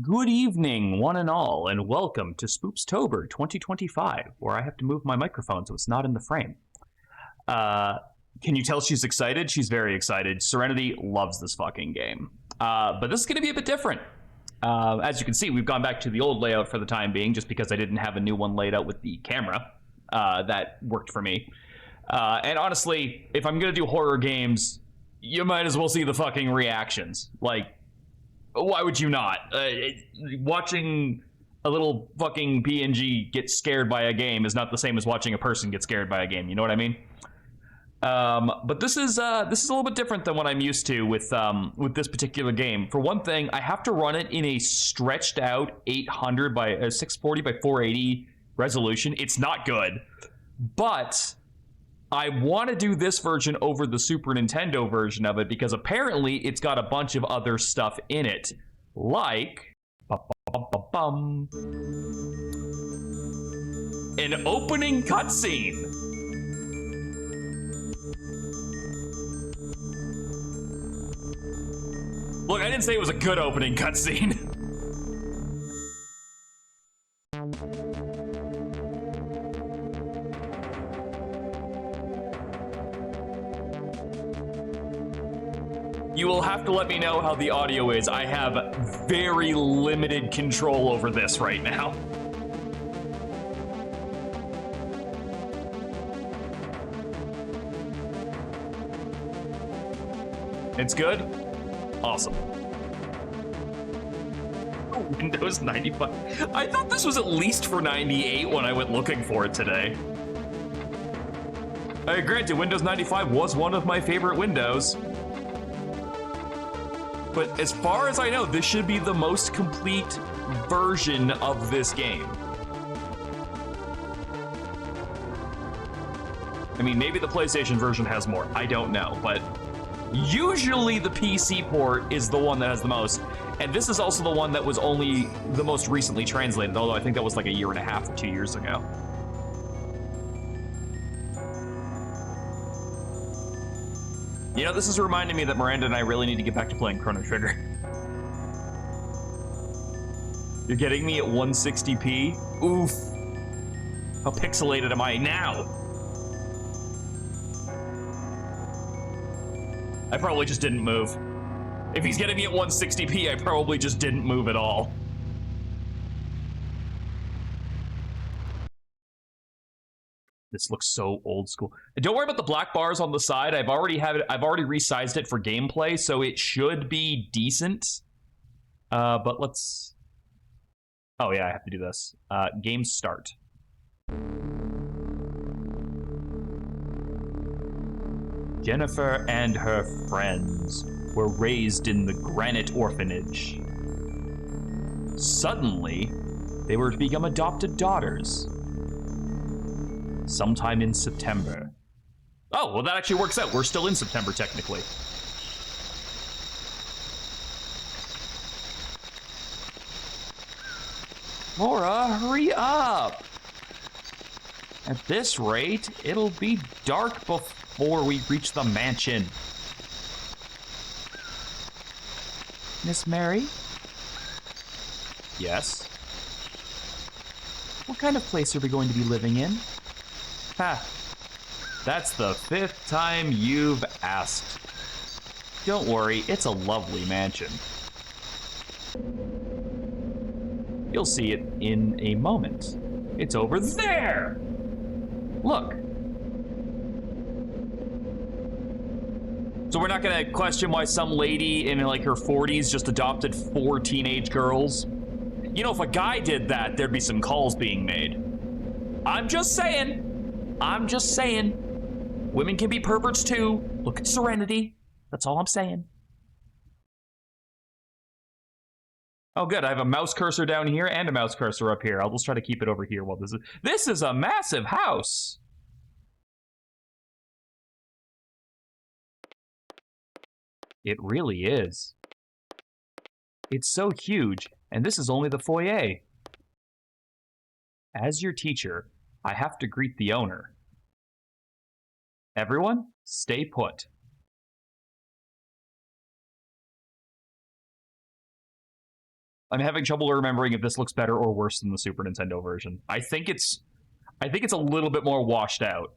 Good evening, one and all, and welcome to Spoopstober 2025, where I have to move my microphone so it's not in the frame. Can you tell she's excited? She's very excited. Serenity loves this fucking game. But this is going to be a bit different. As you can see, we've gone back to the old layout for the time being, just because I didn't have a new one laid out with the camera. That worked for me. And honestly, if I'm going to do horror games, you might as well see the fucking reactions. Like, why would you not? Watching a little fucking PNG get scared by a game is not the same as watching a person get scared by a game. You know what I mean? But this is a little bit different than what I'm used to with this particular game. For one thing, I have to run it in a stretched out 800 by 640 by 480 resolution. It's not good, but I want to do this version over the Super Nintendo version of it because apparently it's got a bunch of other stuff in it, like an opening cutscene. Look, I didn't say it was a good opening cutscene. You will have to let me know how the audio is. I have very limited control over this right now. It's good? Awesome. Windows 95. I thought this was at least for 98 when I went looking for it today. Granted, Windows 95 was one of my favorite Windows. But as far as I know, this should be the most complete version of this game. I mean, maybe the PlayStation version has more. I don't know, but usually the PC port is the one that has the most. And this is also the one that was only the most recently translated, although I think that was like a year and a half or 2 years ago. You know, this is reminding me that Miranda and I really need to get back to playing Chrono Trigger. You're getting me at 160p? Oof. How pixelated am I now? I probably just didn't move. If he's getting me at 160p, I probably just didn't move at all. This looks so old school. Don't worry about the black bars on the side. I've already resized it for gameplay, so it should be decent. But let's... Oh yeah, I have to do this. Game start. Jennifer and her friends were raised in the Granite Orphanage. Suddenly, they were to become adopted daughters. Sometime in September. Oh, well that actually works out. We're still in September, technically. Laura, hurry up! At this rate, it'll be dark before we reach the mansion. Miss Mary? Yes? What kind of place are we going to be living in? Ha, that's the 5th time you've asked. Don't worry, it's a lovely mansion. You'll see it in a moment. It's over there! Look. So we're not gonna question why some lady in like her 40s just adopted 4 teenage girls? You know, if a guy did that, there'd be some calls being made. I'm just saying. I'm just saying. Women can be perverts too. Look at Serenity. That's all I'm saying. Oh good, I have a mouse cursor down here and a mouse cursor up here. I'll just try to keep it over here while this is a massive house. It really is. It's so huge, and this is only the foyer. As your teacher, I have to greet the owner. Everyone, stay put. I'm having trouble remembering if this looks better or worse than the Super Nintendo version. I think it's a little bit more washed out.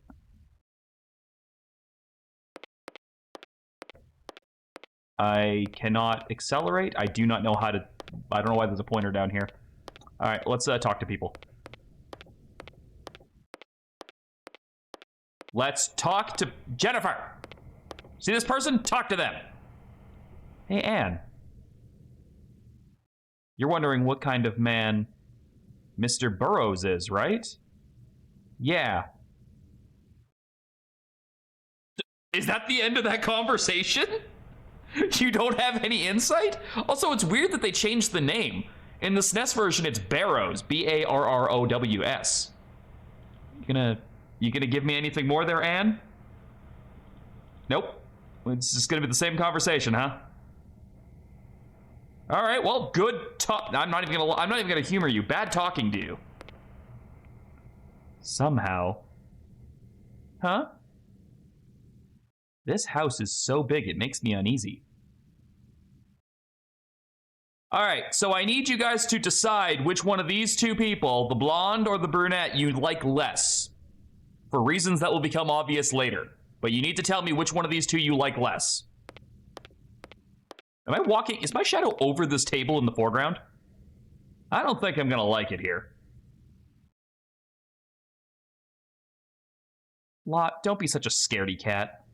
I cannot accelerate. I do not know how to... I don't know why there's a pointer down here. All right, let's talk to people. Let's talk to Jennifer. See this person? Talk to them. Hey, Anne. You're wondering what kind of man Mr. Burroughs is, right? Yeah. Is that the end of that conversation? You don't have any insight? Also, it's weird that they changed the name. In the SNES version, it's Barrows. B-A-R-R-O-W-S. You gonna give me anything more there, Anne? Nope. It's just gonna be the same conversation, huh? All right, well, good talk. I'm not even gonna humor you. Bad talking to you. Somehow. Huh? This house is so big, it makes me uneasy. All right, so I need you guys to decide which one of these two people, the blonde or the brunette, you like less. For reasons that will become obvious later. But you need to tell me which one of these two you like less. Am I walking? Is my shadow over this table in the foreground? I don't think I'm gonna like it here. Lot, don't be such a scaredy cat.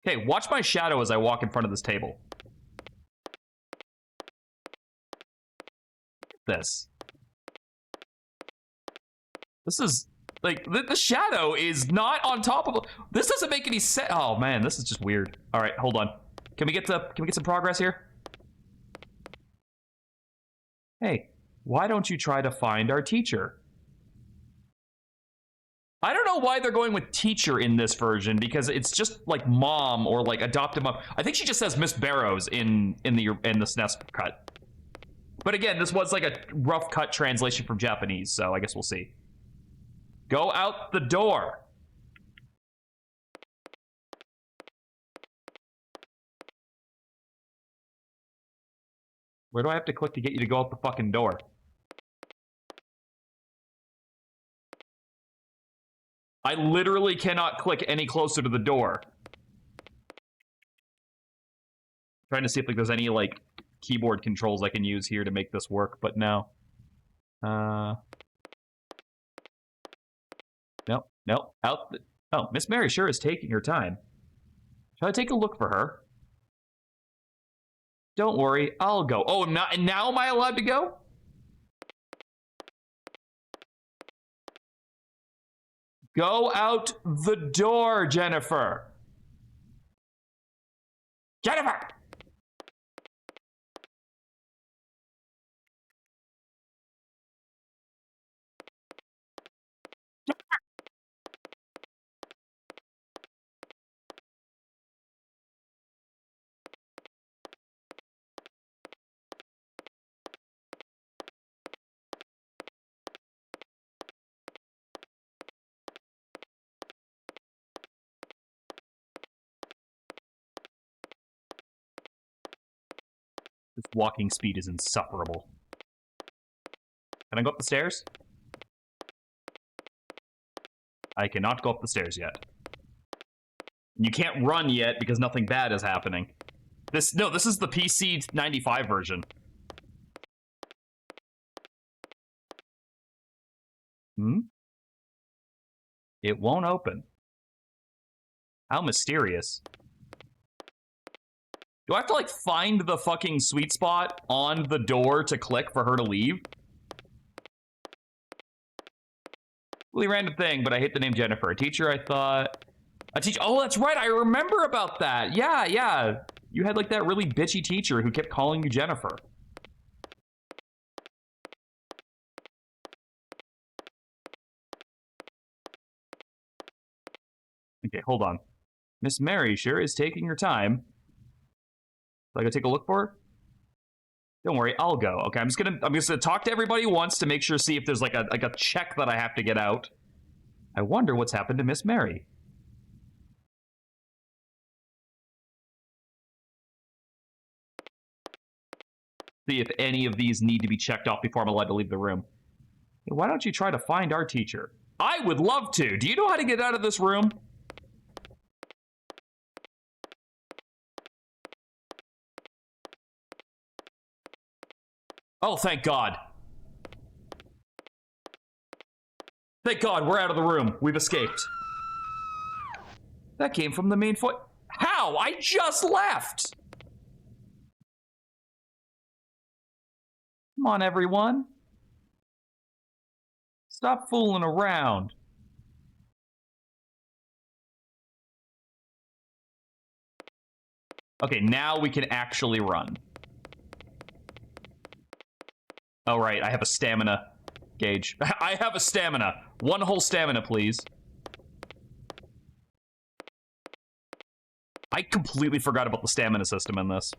Okay, watch my shadow as I walk in front of this table. This is, like, the shadow is not on top of... This doesn't make any sense. Oh, man, this is just weird. All right, hold on. Can we get some progress here? Hey, why don't you try to find our teacher? I don't know why they're going with teacher in this version, because it's just like mom or like adopted mom. I think she just says Miss Barrows in the SNES cut. But again, this was like a rough cut translation from Japanese, so I guess we'll see. Go out the door. Where do I have to click to get you to go out the fucking door? I literally cannot click any closer to the door. Trying to see if like there's any like keyboard controls I can use here to make this work, but no. No. Out the... Oh, Miss Mary sure is taking her time. Shall I take a look for her? Don't worry, I'll go. Oh, now am I allowed to go? Go out the door, Jennifer. Jennifer! This walking speed is insufferable. Can I go up the stairs? I cannot go up the stairs yet. You can't run yet because nothing bad is happening. This is the PC 95 version. It won't open. How mysterious. Do I have to, like, find the fucking sweet spot on the door to click for her to leave? Really random thing, but I hate the name Jennifer. A teacher, I thought... A teacher... Oh, that's right, I remember about that! Yeah. You had, like, that really bitchy teacher who kept calling you Jennifer. Okay, hold on. Miss Mary sure is taking her time. So I go take a look for her? Don't worry, I'll go. Okay, I'm just gonna talk to everybody once to make sure, see if there's like a check that I have to get out. I wonder what's happened to Miss Mary. See if any of these need to be checked off before I'm allowed to leave the room. Hey, why don't you try to find our teacher? I would love to. Do you know how to get out of this room? Oh, thank God. Thank God, we're out of the room. We've escaped. That came from the main foot. How? I just left. Come on, everyone. Stop fooling around. Okay, now we can actually run. Oh, right, I have a stamina gauge. I have a stamina. One whole stamina, please. I completely forgot about the stamina system in this.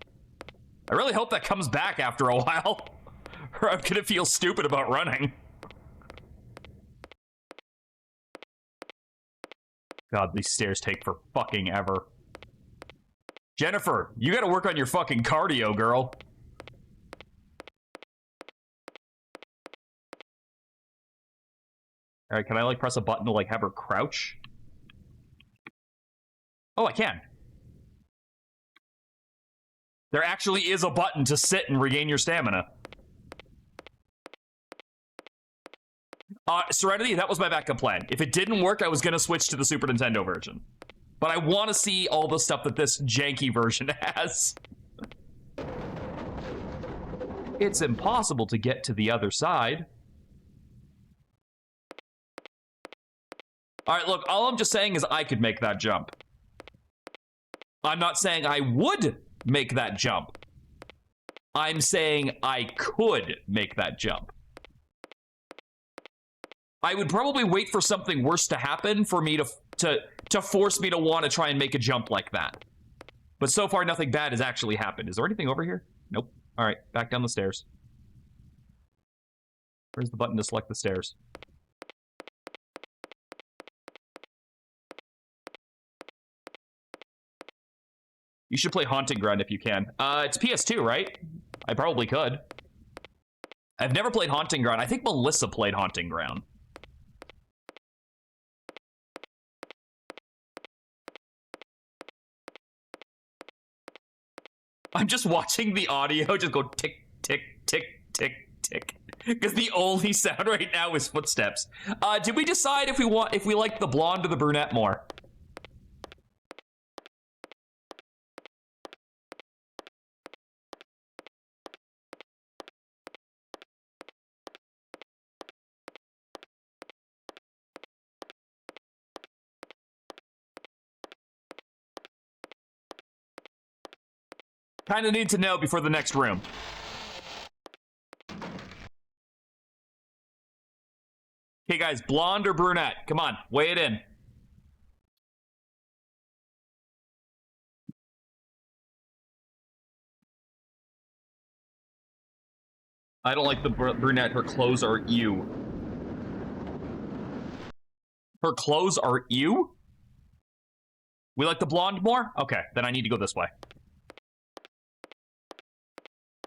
I really hope that comes back after a while, or I'm gonna feel stupid about running. God, these stairs take for fucking ever. Jennifer, you gotta work on your fucking cardio, girl. Alright, can I, like, press a button to, like, have her crouch? Oh, I can. There actually is a button to sit and regain your stamina. Serenity, that was my backup plan. If it didn't work, I was gonna switch to the Super Nintendo version. But I want to see all the stuff that this janky version has. It's impossible to get to the other side. Alright, look, all I'm just saying is I could make that jump. I'm not saying I would make that jump. I'm saying I could make that jump. I would probably wait for something worse to happen for me to force me to want to try and make a jump like that. But so far, nothing bad has actually happened. Is there anything over here? Nope. All right, back down the stairs. Where's the button to select the stairs? You should play Haunting Ground if you can. It's PS2, right? I probably could. I've never played Haunting Ground. I think Melissa played Haunting Ground. I'm just watching the audio just go tick, tick, tick, tick, tick. Because the only sound right now is footsteps. Did we decide if we like the blonde or the brunette more? Kind of need to know before the next room. Okay, guys, blonde or brunette? Come on, weigh it in. I don't like the brunette. Her clothes are ew. Her clothes are ew? We like the blonde more? Okay, then I need to go this way.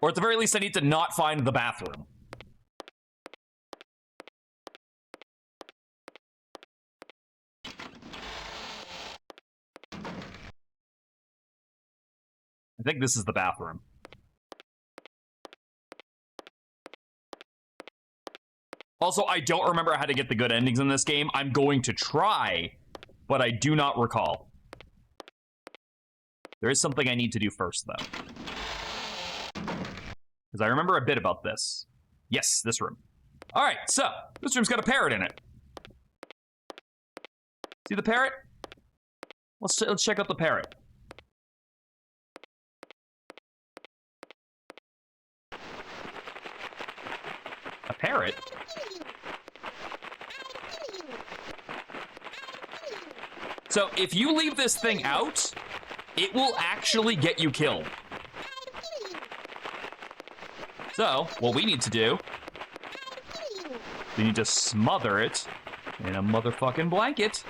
Or at the very least, I need to not find the bathroom. I think this is the bathroom. Also, I don't remember how to get the good endings in this game. I'm going to try, but I do not recall. There is something I need to do first, though. Because I remember a bit about this. Yes, this room. All right, so this room's got a parrot in it. See the parrot? Let's check out the parrot. A parrot? So if you leave this thing out, it will actually get you killed. So, what we need to do, we need to smother it in a motherfucking blanket.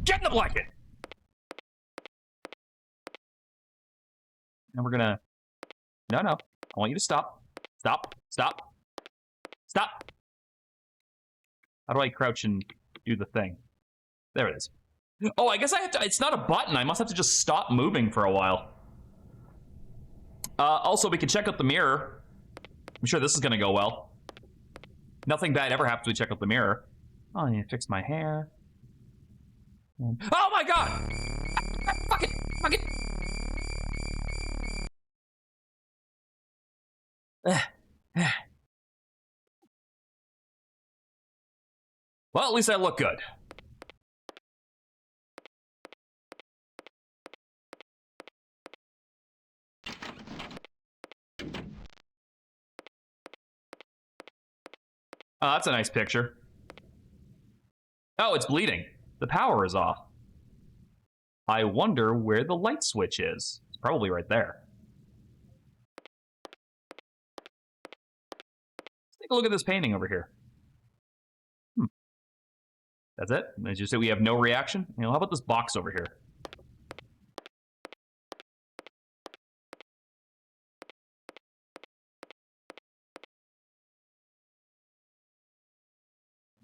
Get in the blanket! And we're gonna... No, I want you to stop. Stop. Stop. Stop. How do I crouch and do the thing? There it is. Oh, I guess I have to... It's not a button. I must have to just stop moving for a while. Also, we can check out the mirror. I'm sure this is going to go well. Nothing bad ever happens when we check out the mirror. Oh, I need to fix my hair. Oh my god! Fuck it! Fuck it! Well, at least I look good. Oh, that's a nice picture. Oh, it's bleeding. The power is off. I wonder where the light switch is. It's probably right there. Let's take a look at this painting over here. That's it? As you say, we have no reaction? You know, how about this box over here?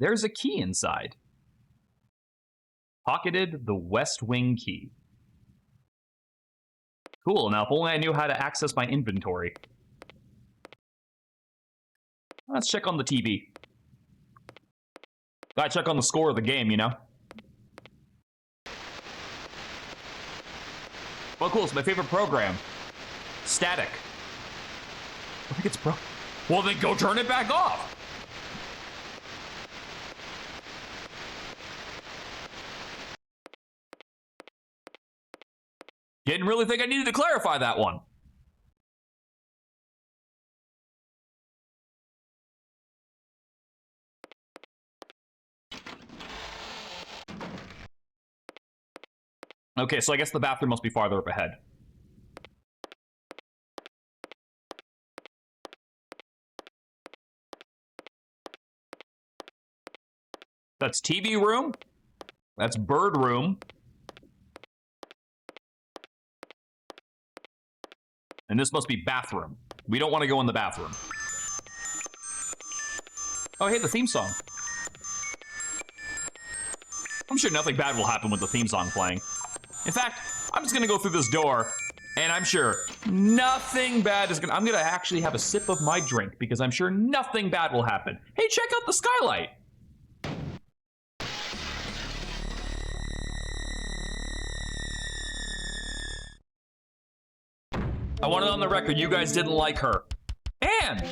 There's a key inside. Pocketed the West Wing key. Cool, now if only I knew how to access my inventory. Let's check on the TV. Gotta check on the score of the game, you know? Well, cool, it's my favorite program. Static. I think it's broke. Well, then go turn it back off! Didn't really think I needed to clarify that one. Okay, so I guess the bathroom must be farther up ahead. That's TV room. That's bird room. And this must be bathroom. We don't want to go in the bathroom. Oh, hey, the theme song. I'm sure nothing bad will happen with the theme song playing. In fact, I'm just gonna go through this door, and I'm sure nothing bad is gonna... I'm gonna actually have a sip of my drink, because I'm sure nothing bad will happen. Hey, check out the skylight! I want it on the record, you guys didn't like her. And...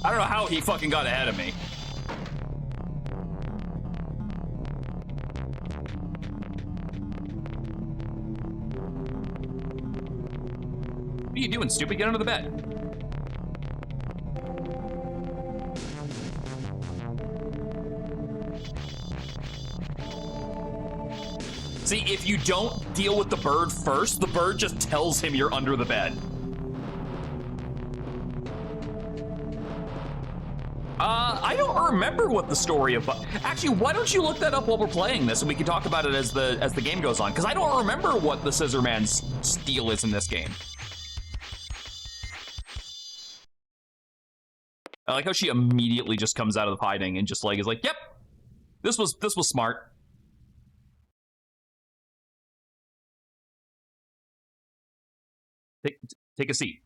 I don't know how he fucking got ahead of me. What are you doing, stupid? Get under the bed. See, if you don't deal with the bird first, the bird just tells him you're under the bed. I don't remember what the story of... Actually, why don't you look that up while we're playing this and we can talk about it as the game goes on, because I don't remember what the Scissor Man's deal is in this game. I like how she immediately just comes out of the hiding and just like is like, yep, this was smart. Take a seat.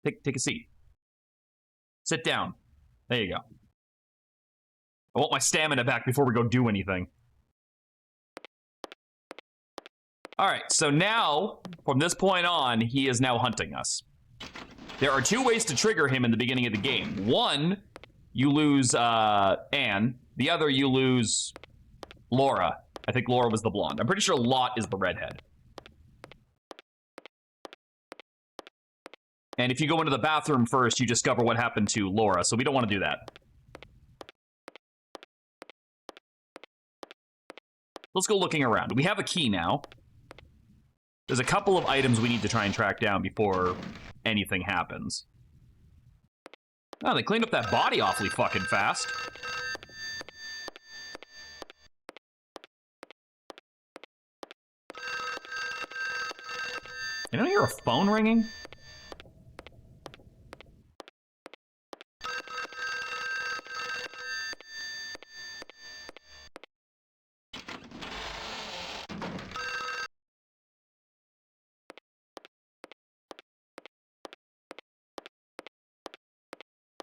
Take a seat. Sit down. There you go. I want my stamina back before we go do anything. All right, so now, from this point on, he is now hunting us. There are two ways to trigger him in the beginning of the game. One, you lose Anne. The other, you lose Laura. I think Laura was the blonde. I'm pretty sure Lot is the redhead. And if you go into the bathroom first, you discover what happened to Laura, so we don't want to do that. Let's go looking around. We have a key now. There's a couple of items we need to try and track down before anything happens. Oh, they cleaned up that body awfully fucking fast. You don't hear a phone ringing?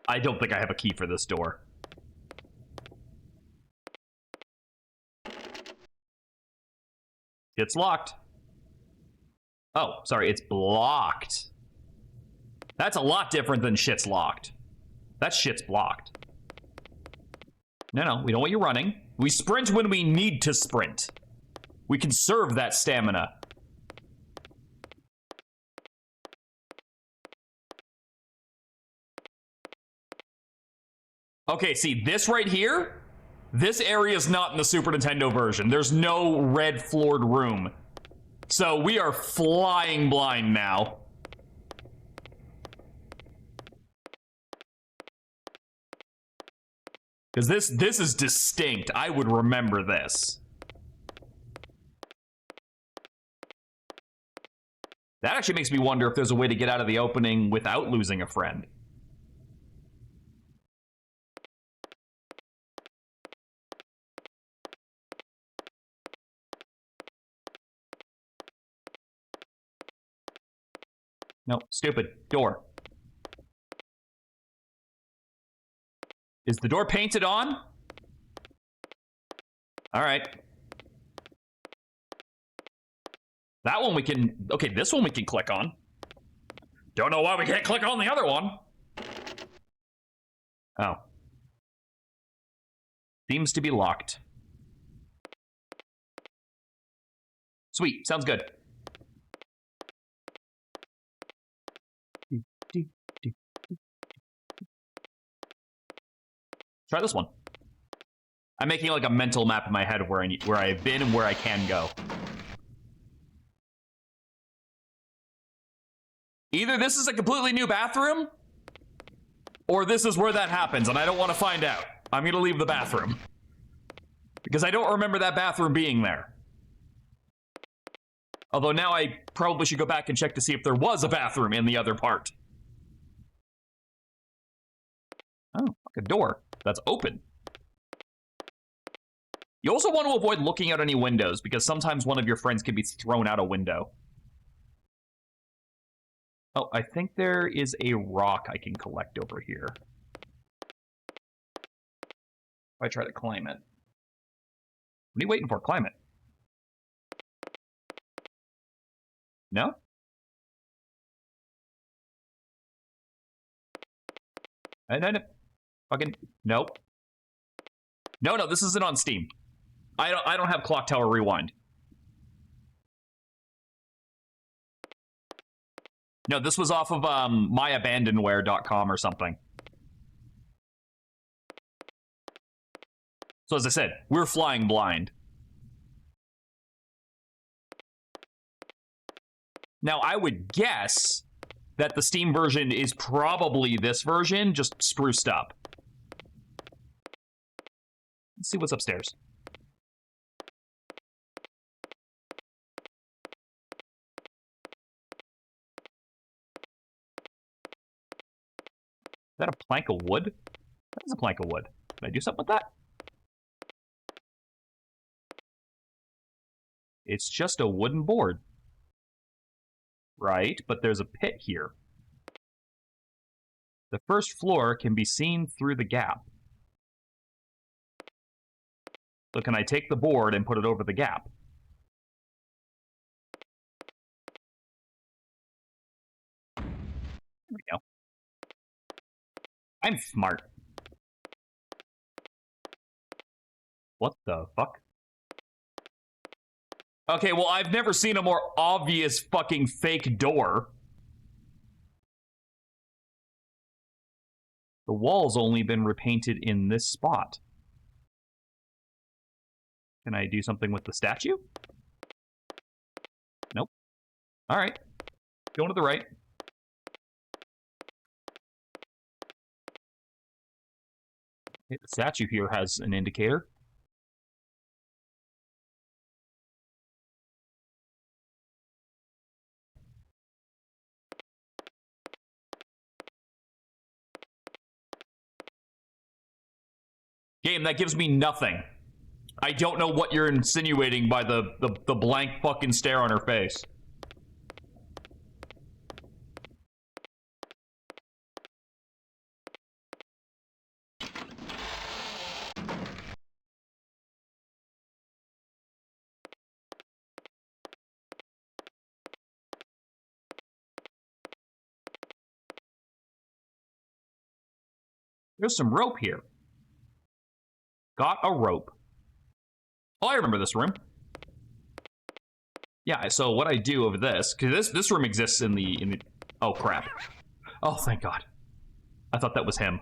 I don't think I have a key for this door. It's locked. Oh, sorry, it's blocked. That's a lot different than shit's locked. That shit's blocked. No, we don't want you running. We sprint when we need to sprint. We conserve that stamina. Okay, see, this right here, this area is not in the Super Nintendo version. There's no red floored room. So we are flying blind now. Because this is distinct. I would remember this. That actually makes me wonder if there's a way to get out of the opening without losing a friend. No, stupid. Door. Is the door painted on? All right. That one we can... Okay, this one we can click on. Don't know why we can't click on the other one. Oh. Seems to be locked. Sweet. Sounds good. Try this one. I'm making like a mental map in my head of where I've been and where I can go. Either this is a completely new bathroom, or this is where that happens, and I don't want to find out. I'm gonna leave the bathroom. Because I don't remember that bathroom being there. Although now I probably should go back and check to see if there was a bathroom in the other part. Oh, like a door that's open. You also want to avoid looking out any windows, because sometimes one of your friends can be thrown out a window. Oh, I think there is a rock I can collect over here. If I try to climb it. What are you waiting for? Climb it. No? No. Fucking nope. No, this isn't on Steam. I don't have Clock Tower Rewind. No, this was off of myabandonware.com or something. So as I said, we're flying blind. Now, I would guess that the Steam version is probably this version, just spruced up. Let's see what's upstairs. Is that a plank of wood? That is a plank of wood. Can I do something with that? It's just a wooden board. Right, but there's a pit here. The first floor can be seen through the gap. So can I take the board and put it over the gap? There we go. I'm smart. What the fuck? Okay, well, I've never seen a more obvious fucking fake door. The wall's only been repainted in this spot. Can I do something with the statue? Nope. All right. Going to the right. The statue here has an indicator. Game, that gives me nothing. I don't know what you're insinuating by the blank fucking stare on her face. There's some rope here. Got a rope. Oh, I remember this room. Yeah, so what I do over this, because this room exists in the... Oh, crap. Oh, thank God. I thought that was him.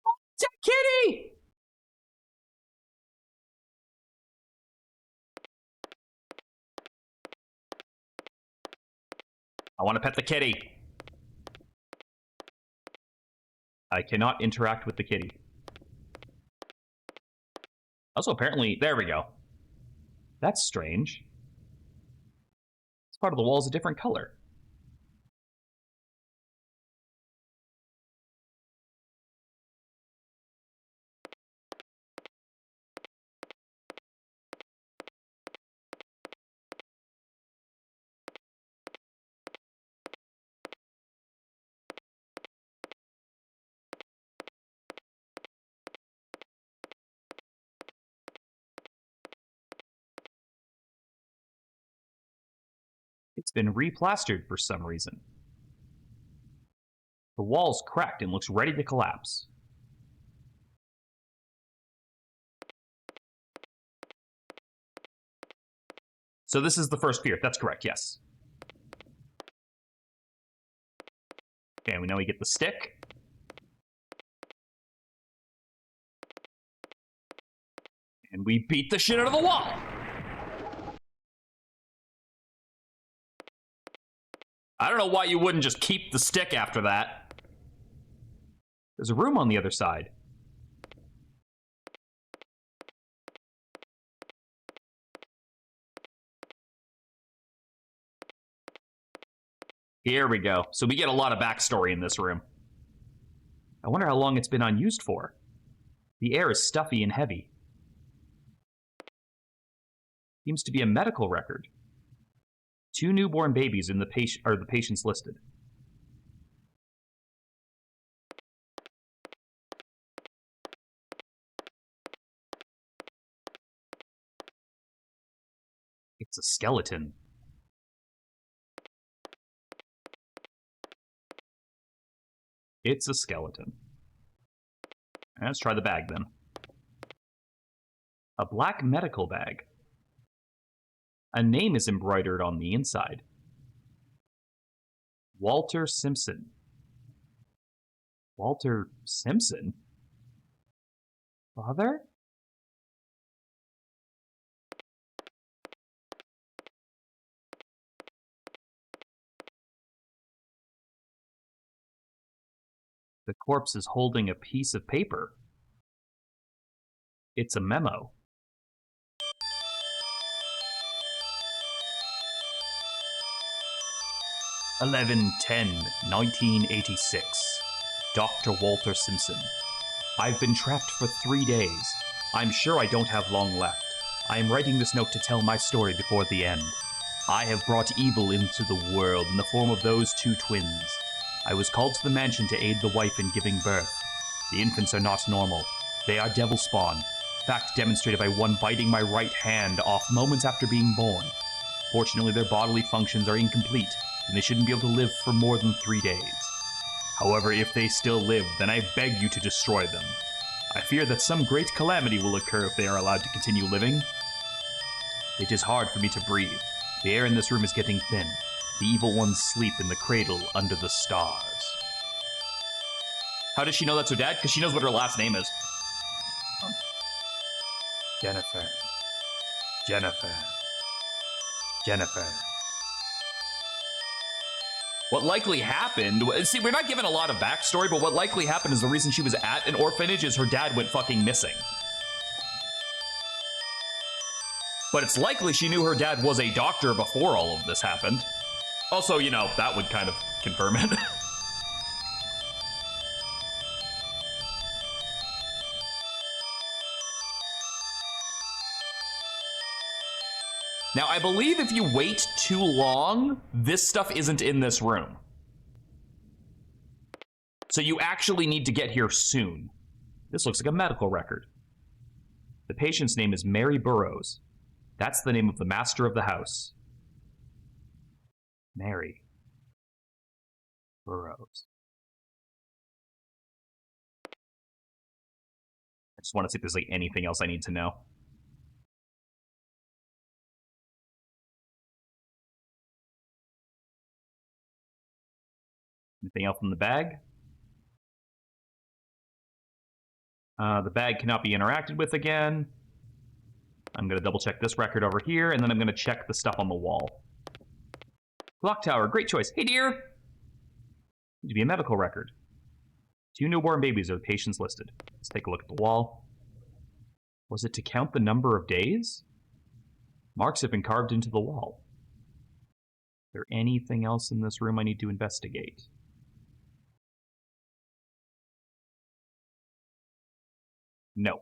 Oh, it's a kitty! I want to pet the kitty. I cannot interact with the kitty. Also, apparently, there we go. That's strange. This part of the wall is a different color. It's been replastered for some reason. The wall's cracked and looks ready to collapse. So this is the first pier. That's correct, yes. Okay, we know we get the stick. And we beat the shit out of the wall! I don't know why you wouldn't just keep the stick after that. There's a room on the other side. Here we go. So we get a lot of backstory in this room. I wonder how long it's been unused for. The air is stuffy and heavy. Seems to be a medical record. 2 newborn babies in the patients listed. It's a skeleton. It's a skeleton. Let's try the bag then. A black medical bag. A name is embroidered on the inside. Walter Simpson. Walter Simpson? Father? The corpse is holding a piece of paper. It's a memo. "11/10/1986. Dr. Walter Simpson. I've been trapped for 3 days. I'm sure I don't have long left. I am writing this note to tell my story before the end. I have brought evil into the world in the form of those 2 twins. I was called to the mansion to aid the wife in giving birth. The infants are not normal. They are devil spawn. Fact demonstrated by one biting my right hand off moments after being born. Fortunately, their bodily functions are incomplete, and they shouldn't be able to live for more than 3 days. However, if they still live, then I beg you to destroy them. I fear that some great calamity will occur if they are allowed to continue living. It is hard for me to breathe. The air in this room is getting thin. The evil ones sleep in the cradle under the stars." How does she know that's her dad? Because she knows what her last name is. Jennifer. Jennifer. Jennifer. What likely happened, see, we're not given a lot of backstory, but what likely happened is the reason she was at an orphanage is her dad went fucking missing. But it's likely she knew her dad was a doctor before all of this happened. Also, you know, that would kind of confirm it. Now, I believe if you wait too long, this stuff isn't in this room. So you actually need to get here soon. This looks like a medical record. The patient's name is Mary Burroughs. That's the name of the master of the house. Mary Burroughs. I just want to see if there's like anything else I need to know. Anything else in the bag? The bag cannot be interacted with again. I'm going to double check this record over here, and then I'm going to check the stuff on the wall. Clock tower, great choice. Hey, dear! Need to be a medical record. 2 newborn babies are the patients listed. Let's take a look at the wall. Was it to count the number of days? Marks have been carved into the wall. Is there anything else in this room I need to investigate? No.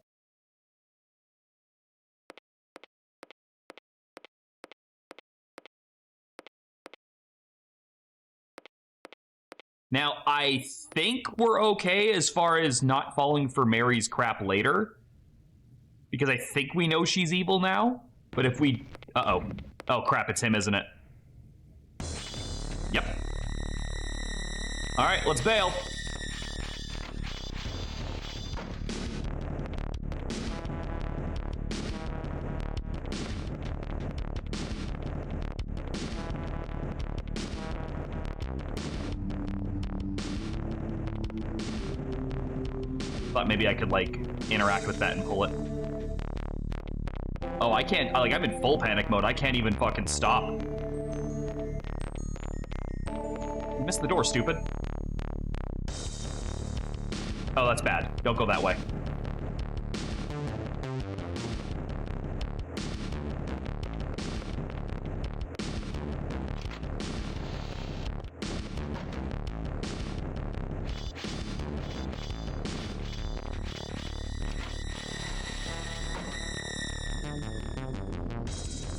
Now, I think we're okay as far as not falling for Mary's crap later. Because I think we know she's evil now. But if we... Uh-oh. Oh, crap, it's him, isn't it? Yep. Alright, let's bail. Thought maybe I could, like, interact with that and pull it. Oh, I can't, like, I'm in full panic mode. I can't even fucking stop. You missed the door, stupid. Oh, that's bad. Don't go that way.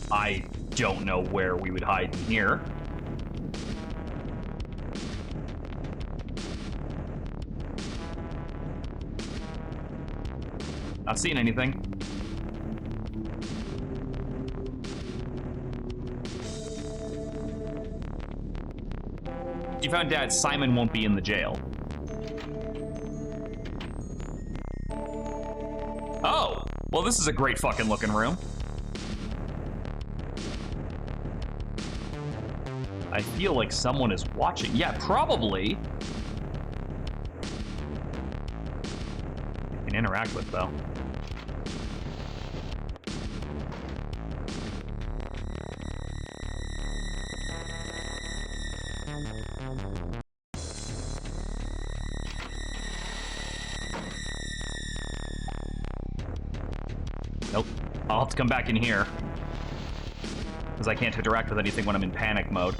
I don't know where we would hide in here. Not seeing anything. You found Dad. Simon won't be in the jail. Oh! Well, this is a great fucking looking room. I feel like someone is watching. Yeah, probably. I can interact with, though. Nope. I'll have to come back in here. Because I can't interact with anything when I'm in panic mode.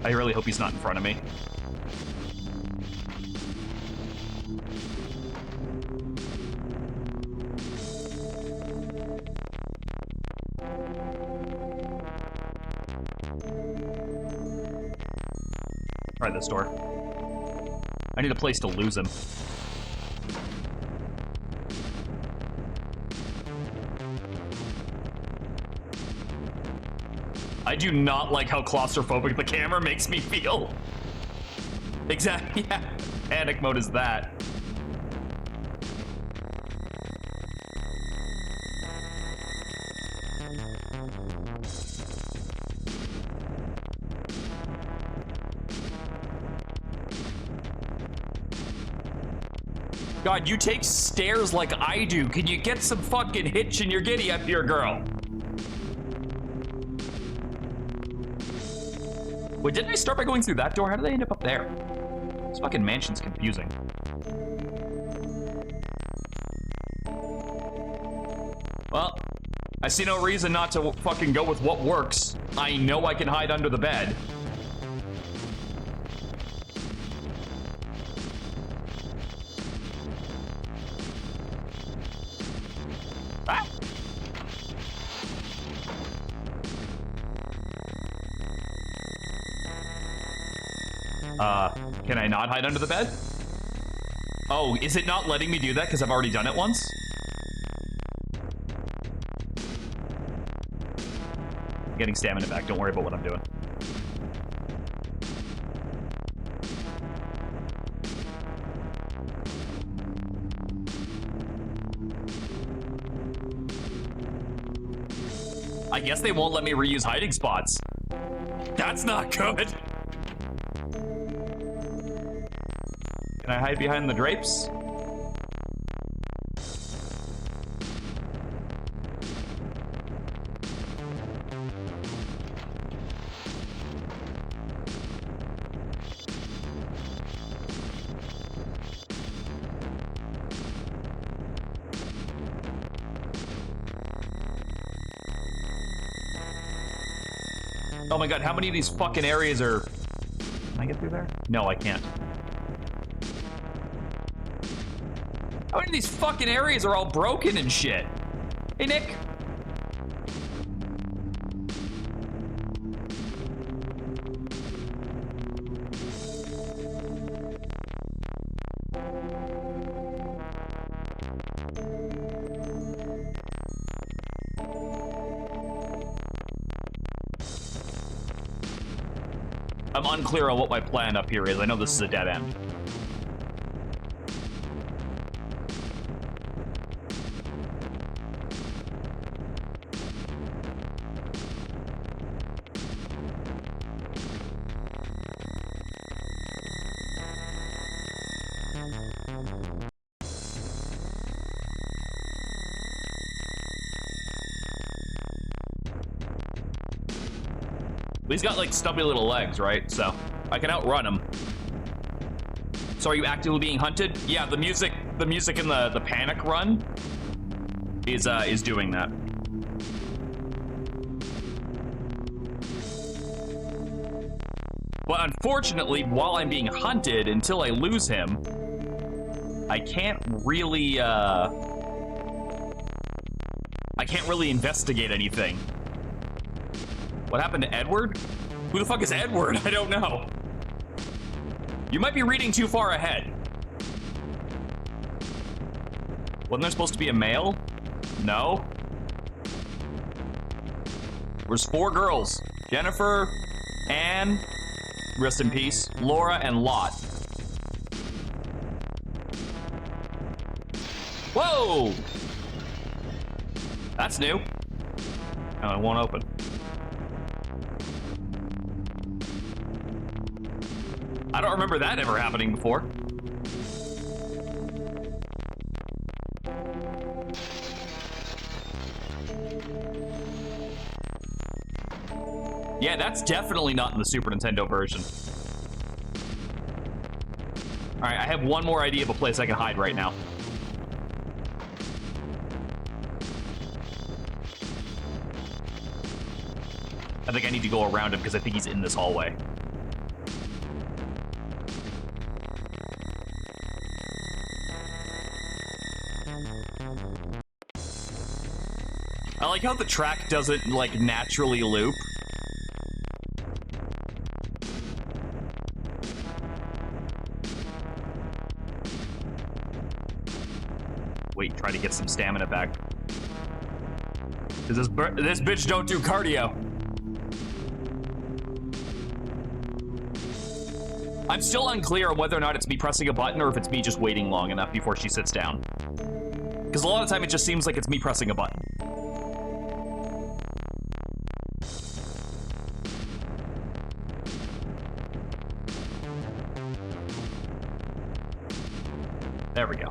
I really hope he's not in front of me. Try this door. I need a place to lose him. I do not like how claustrophobic the camera makes me feel. Exactly, yeah. Panic mode is that. God, you take stairs like I do. Can you get some fucking hitch in your giddy up here, girl? Wait, didn't I start by going through that door? How did I end up there? This fucking mansion's confusing. Well, I see no reason not to fucking go with what works. I know I can hide under the bed. Can I not hide under the bed? Oh, is it not letting me do that because I've already done it once? I'm getting stamina back. Don't worry about what I'm doing. I guess they won't let me reuse hiding spots. That's not good. Can I hide behind the drapes? Oh my god, how many of these fucking areas are... Can I get through there? No, I can't. How many of these fucking areas are all broken and shit? Hey, Nick. I'm unclear on what my plan up here is. I know this is a dead end. He's got like stubby little legs, right? So I can outrun him. So are you actively being hunted? Yeah, the music in the panic run is doing that. But unfortunately, while I'm being hunted, until I lose him, I can't really investigate anything. What happened to Edward? Who the fuck is Edward? I don't know. You might be reading too far ahead. Wasn't there supposed to be a male? No. There's 4 girls. Jennifer, Anne, rest in peace, Laura, and Lot. Whoa! That's new. Oh, it won't open. I don't remember that ever happening before. Yeah, that's definitely not in the Super Nintendo version. All right, I have one more idea of a place I can hide right now. I think I need to go around him because I think he's in this hallway. I like how the track doesn't, like, naturally loop. Wait, try to get some stamina back. This bitch don't do cardio. I'm still unclear on whether or not it's me pressing a button or if it's me just waiting long enough before she sits down. Because a lot of the time it just seems like it's me pressing a button. There we go.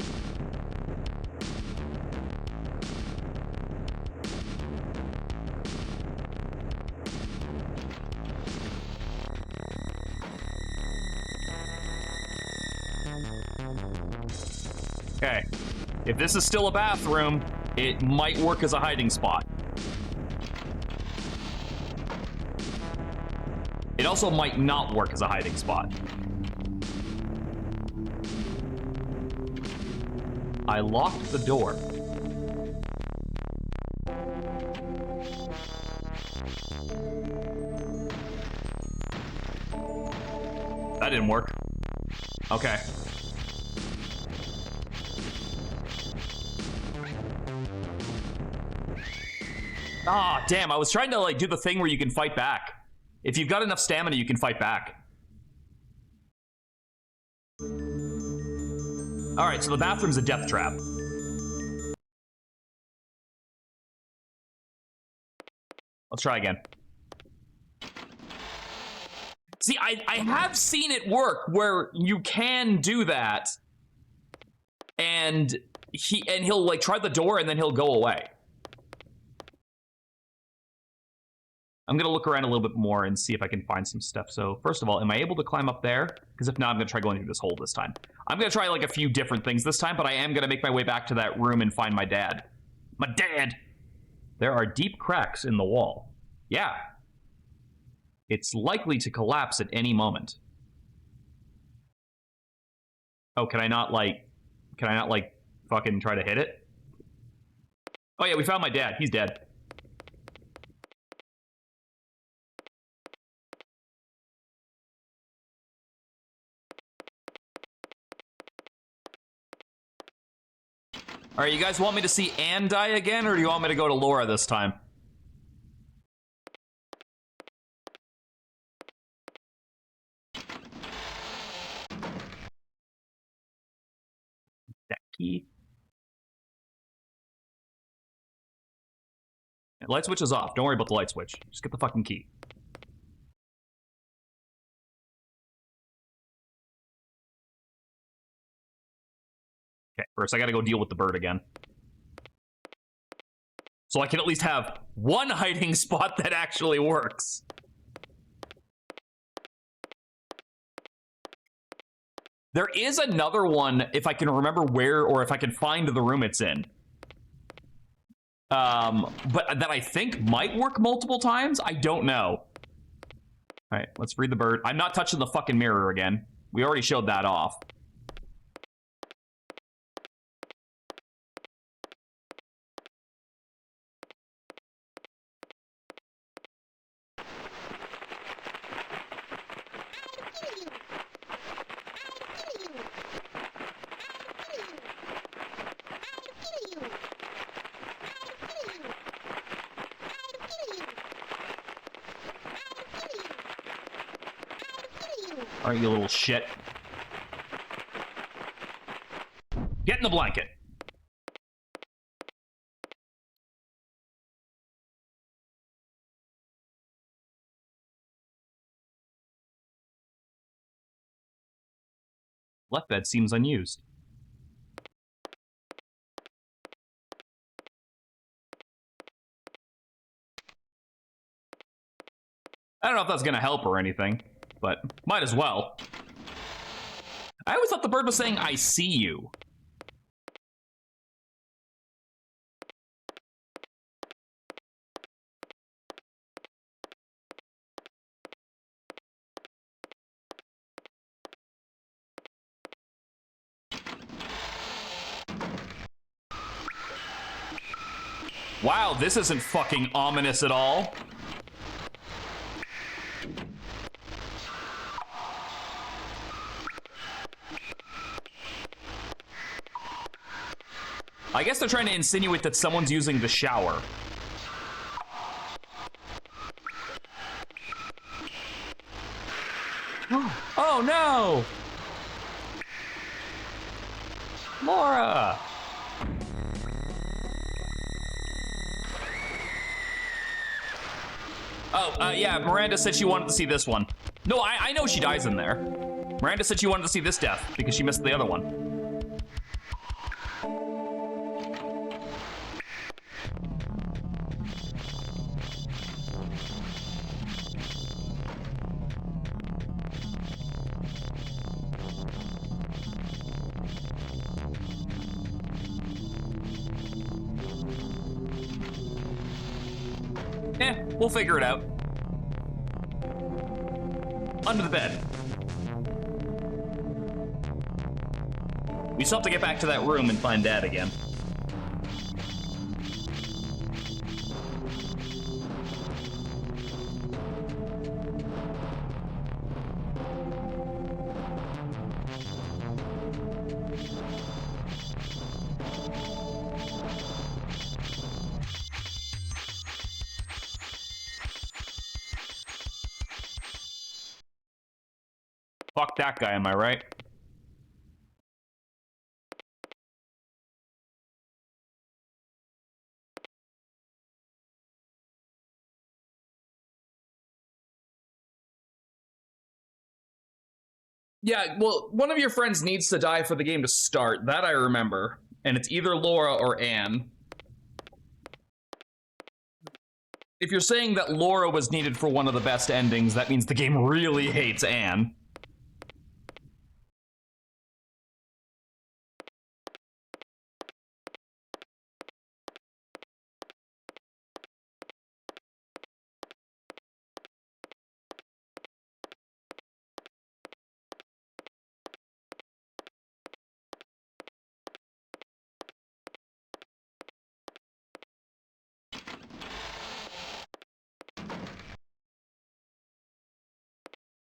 Okay. If this is still a bathroom, it might work as a hiding spot. It also might not work as a hiding spot. I locked the door. That didn't work. Okay. Ah, damn, I was trying to, like, do the thing where you can fight back. If you've got enough stamina, you can fight back. Alright, so the bathroom's a death trap. Let's try again. See, I have seen it work where you can do that, and he'll, like, try the door and then he'll go away. I'm gonna look around a little bit more and see if I can find some stuff. So first of all, am I able to climb up there? Because if not, I'm gonna try going through this hole this time. I'm gonna try like a few different things this time, but I am gonna make my way back to that room and find my dad. My dad! There are deep cracks in the wall. Yeah. It's likely to collapse at any moment. Oh, can I not like fucking try to hit it? Oh yeah, we found my dad. He's dead. All right, you guys want me to see Anne die again, or do you want me to go to Laura this time? That key. Light switch is off. Don't worry about the light switch. Just get the fucking key. Okay, first I gotta go deal with the bird again. So I can at least have one hiding spot that actually works. There is another one, if I can remember where, or if I can find the room it's in. But that I think might work multiple times? I don't know. Alright, let's read the bird. I'm not touching the fucking mirror again. We already showed that off. Alright, you little shit. Get in the blanket. Left bed seems unused. I don't know if that's gonna help or anything, but might as well. I always thought the bird was saying, "I see you." Wow, this isn't fucking ominous at all. I guess they're trying to insinuate that someone's using the shower. Oh no! Laura! Oh, yeah, Miranda said she wanted to see this one. No, I know she dies in there. Miranda said she wanted to see this death because she missed the other one. We'll figure it out. Under the bed. We still have to get back to that room and find Dad again. Fuck that guy, am I right? Yeah, well, one of your friends needs to die for the game to start. That I remember. And it's either Laura or Anne. If you're saying that Laura was needed for one of the best endings, that means the game really hates Anne.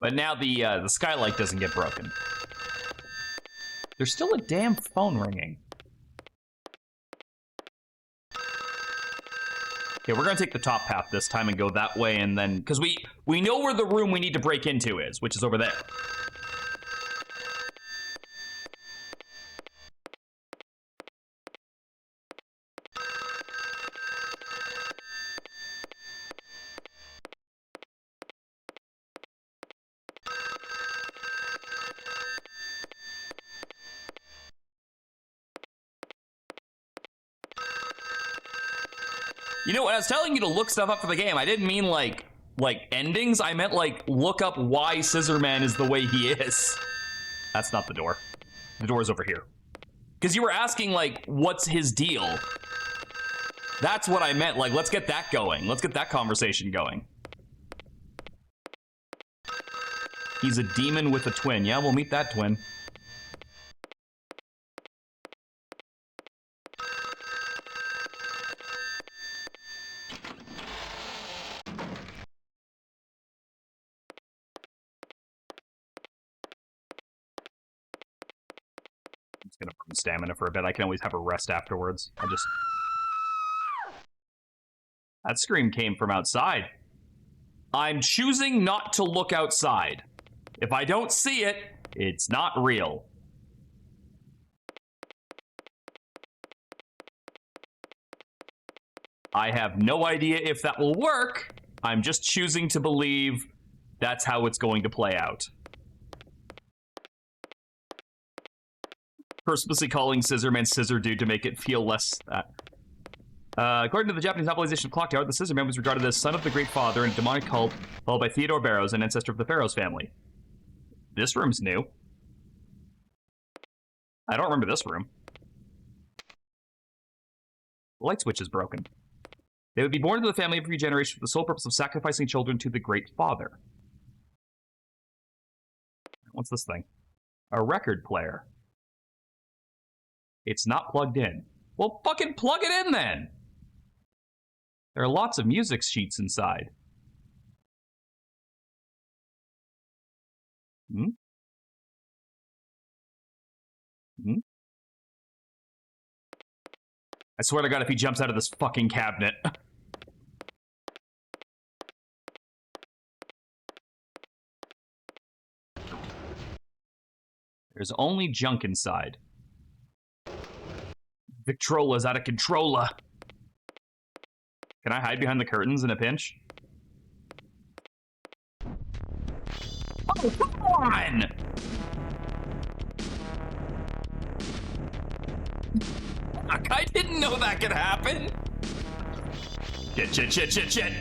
But now the skylight doesn't get broken. There's still a damn phone ringing. Okay, we're gonna take the top path this time and go that way, and then because we know where the room we need to break into is, which is over there. You know, when I was telling you to look stuff up for the game, I didn't mean like endings. I meant like look up why Scissorman is the way he is. That's not the door. The door's over here. Because you were asking like, what's his deal? That's what I meant. Like, let's get that going. Let's get that conversation going. He's a demon with a twin. Yeah, we'll meet that twin. I'm just gonna burn stamina for a bit. I can always have a rest afterwards. That scream came from outside. I'm choosing not to look outside. If I don't see it, it's not real. I have no idea if that will work. I'm just choosing to believe that's how it's going to play out. Purposely calling Scissorman Scissor Dude to make it feel less that. According to the Japanese novelization of Clock Tower, the Scissorman was regarded as son of the Great Father in a demonic cult followed by Theodore Barrows, an ancestor of the Pharaoh's family. This room's new. I don't remember this room. The light switch is broken. They would be born into the family of regeneration for the sole purpose of sacrificing children to the Great Father. What's this thing? A record player. It's not plugged in. Well, fucking plug it in then! There are lots of music sheets inside. Hmm? Hmm? I swear to God, if he jumps out of this fucking cabinet. There's only junk inside. Victrola's out of controlla. Can I hide behind the curtains in a pinch? Oh, come on! Fuck, I didn't know that could happen. Shit.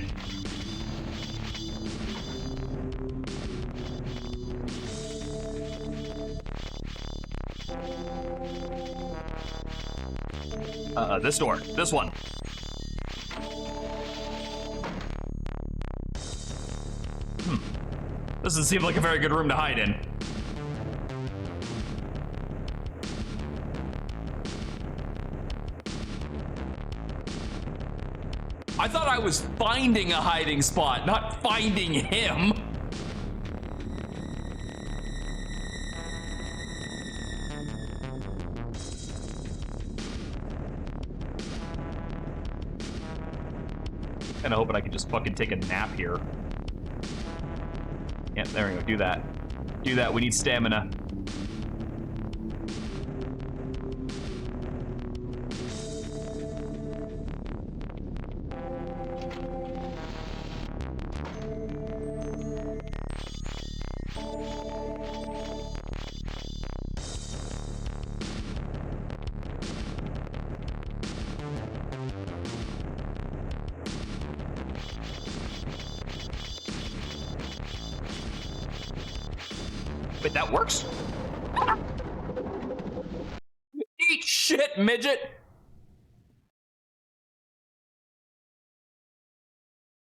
This door. This one. doesn't seem like a very good room to hide in. I thought I was finding a hiding spot, not finding him. Kinda hoping I could just fucking take a nap here. Yeah, there we go, do that. Do that, we need stamina. Wait, that works? Eat shit, midget!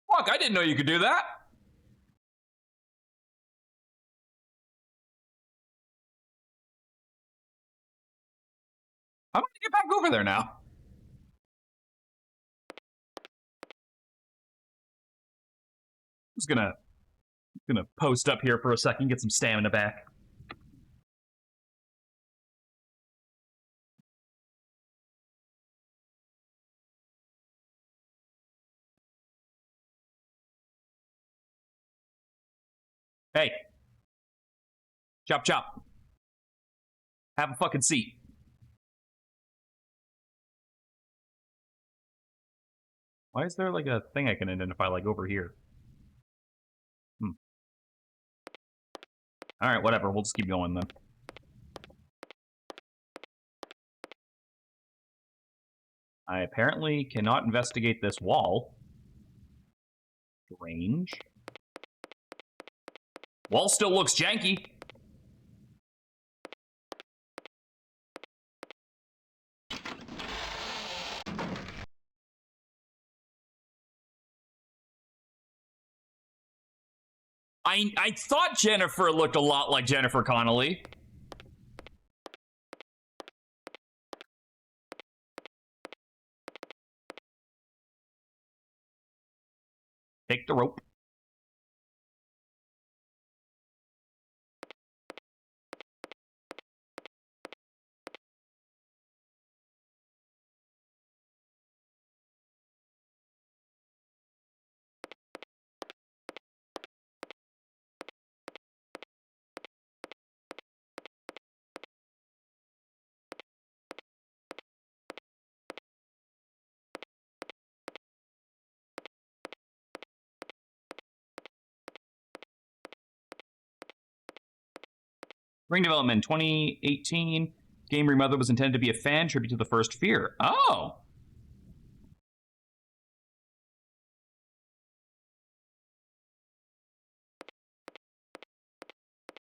Fuck, I didn't know you could do that! I'm gonna get back over there now. I'm just gonna post up here for a second, get some stamina back. Hey. Chop chop. Have a fucking seat. Why is there like a thing I can identify like over here? Alright, whatever, we'll just keep going then. I apparently cannot investigate this wall. Strange. Wall still looks janky. I thought Jennifer looked a lot like Jennifer Connelly. Take the rope. Ring development 2018. Game Remother was intended to be a fan tribute to the first Fear. Oh!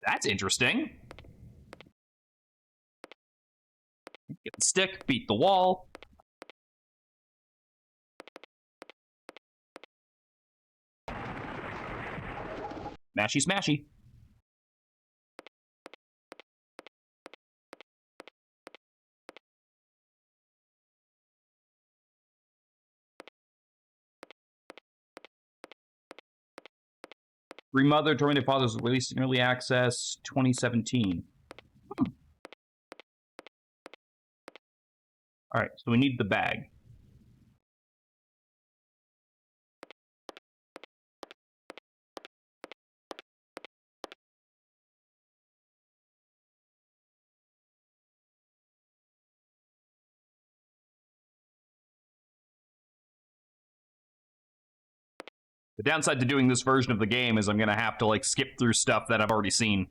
That's interesting. Get the stick, beat the wall. Mashy smashy. Remother during the Father's release in early access 2017. Alright, so we need the bag. The downside to doing this version of the game is I'm gonna have to, like, skip through stuff that I've already seen.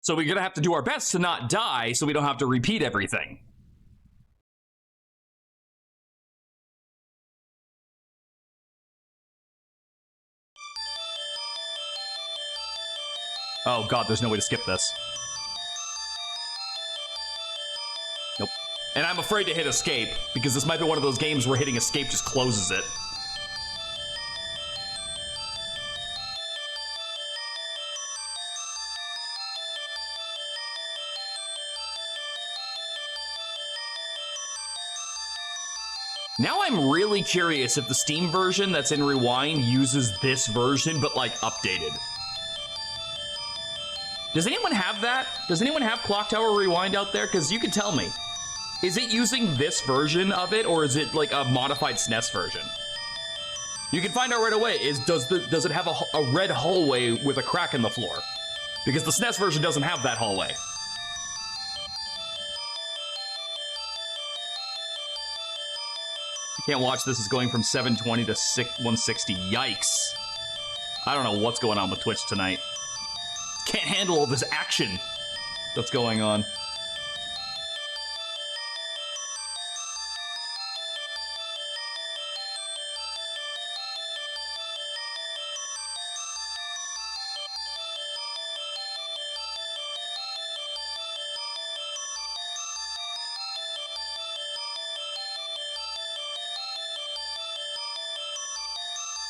So we're gonna have to do our best to not die so we don't have to repeat everything. Oh god, there's no way to skip this. Nope. And I'm afraid to hit escape, because this might be one of those games where hitting escape just closes it. Now I'm really curious if the Steam version that's in Rewind uses this version, but like updated. Does anyone have that? Does anyone have Clock Tower Rewind out there? Because you can tell me. Is it using this version of it, or is it like a modified SNES version? You can find out right away. Does it have a red hallway with a crack in the floor? Because the SNES version doesn't have that hallway. I can't watch this. It's going from 720 to 160. Yikes. I don't know what's going on with Twitch tonight. Can't handle all this action that's going on.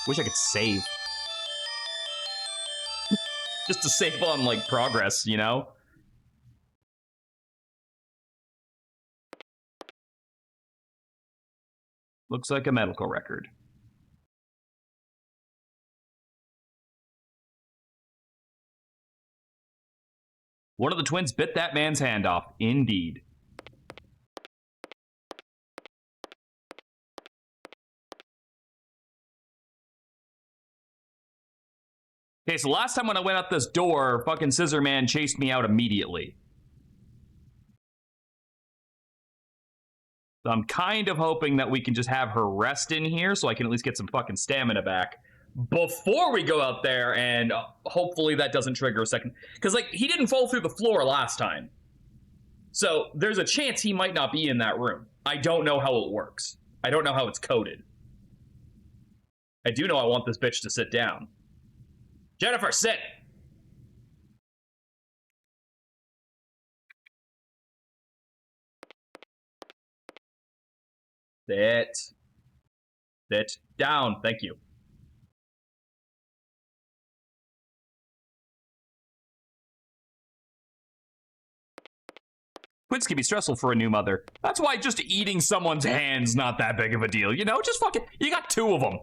Wish I could save. Just to save on, like, progress, you know? Looks like a medical record. One of the twins bit that man's hand off. Indeed. Okay, so last time when I went out this door, fucking Scissor Man chased me out immediately. So I'm kind of hoping that we can just have her rest in here so I can at least get some fucking stamina back before we go out there, and hopefully that doesn't trigger a second. Because, like, he didn't fall through the floor last time. So there's a chance he might not be in that room. I don't know how it works. I don't know how it's coded. I do know I want this bitch to sit down. Jennifer, sit! Sit. Sit down. Thank you. Twins can be stressful for a new mother. That's why just eating someone's hand's not that big of a deal. You know, just fucking, you got two of them.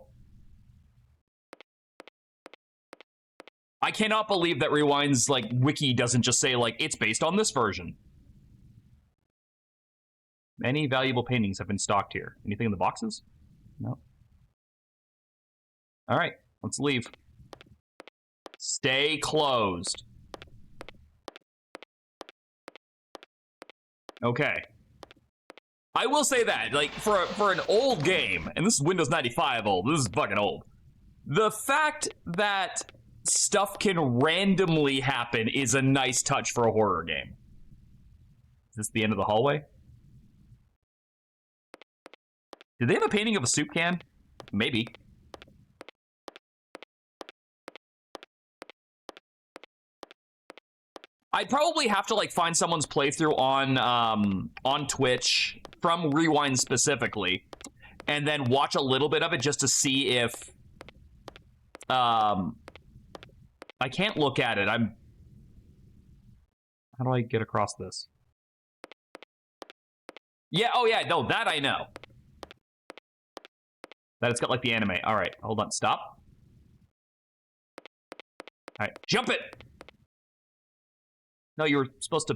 I cannot believe that Rewind's, like, wiki doesn't just say, like, it's based on this version. Many valuable paintings have been stocked here. Anything in the boxes? No. All right, let's leave. Stay closed. Okay. I will say that, like, for an old game, and this is Windows 95 old, this is fucking old. The fact that stuff can randomly happen is a nice touch for a horror game. Is this the end of the hallway? Did they have a painting of a soup can? Maybe. I'd probably have to, like, find someone's playthrough on Twitch from Rewind specifically, and then watch a little bit of it just to see if I can't look at it. How do I get across this? Yeah, oh yeah, no, that I know. That it's got, like, the anime. All right, hold on, stop. All right, jump it! No, you were supposed to...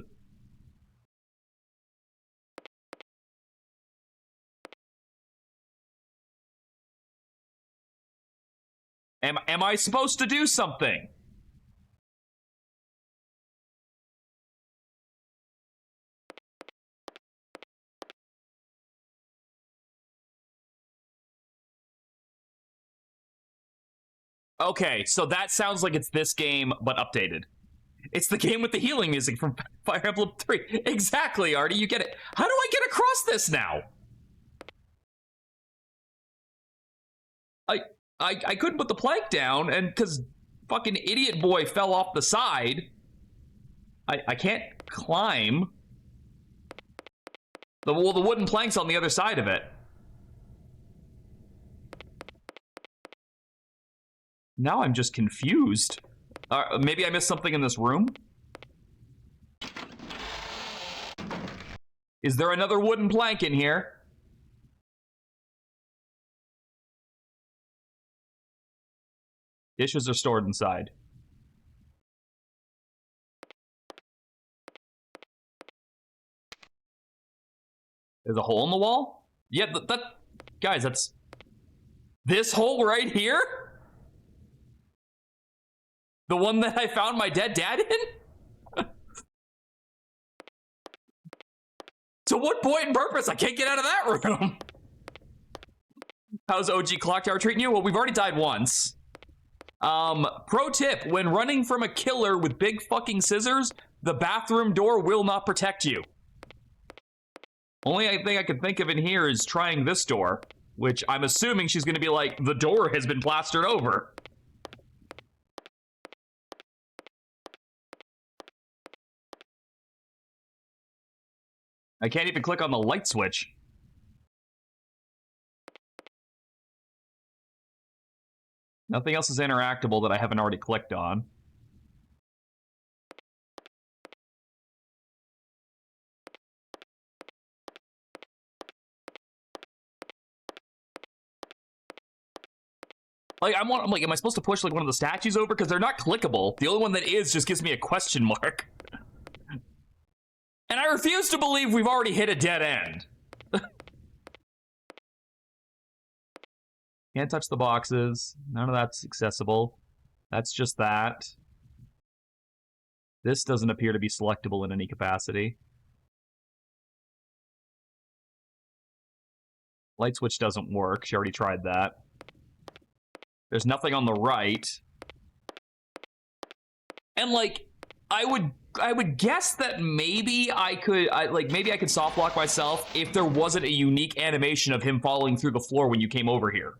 Am I supposed to do something? Okay, so that sounds like it's this game, but updated. It's the game with the healing music from Fire Emblem 3. Exactly, Artie, you get it. How do I get across this now? I couldn't put the plank down, and because fucking idiot boy fell off the side, I can't climb. The wooden plank's on the other side of it. Now I'm just confused. Maybe I missed something in this room? Is there another wooden plank in here? Dishes are stored inside. There's a hole in the wall? Yeah, guys, that's... This hole right here? The one that I found my dead dad in? To what point and purpose? I can't get out of that room. How's OG Clock Tower treating you? Well, we've already died once. Pro tip, when running from a killer with big fucking scissors, the bathroom door will not protect you. Only thing I can think of in here is trying this door, which I'm assuming she's gonna be like, the door has been plastered over. I can't even click on the light switch. Nothing else is interactable that I haven't already clicked on. Like, I'm like, am I supposed to push like one of the statues over? Because they're not clickable. The only one that is just gives me a question mark. And I refuse to believe we've already hit a dead end. Can't touch the boxes. None of that's accessible. That's just that. This doesn't appear to be selectable in any capacity. Light switch doesn't work. She already tried that. There's nothing on the right. And like, I would guess that maybe I could soft lock myself if there wasn't a unique animation of him falling through the floor when you came over here.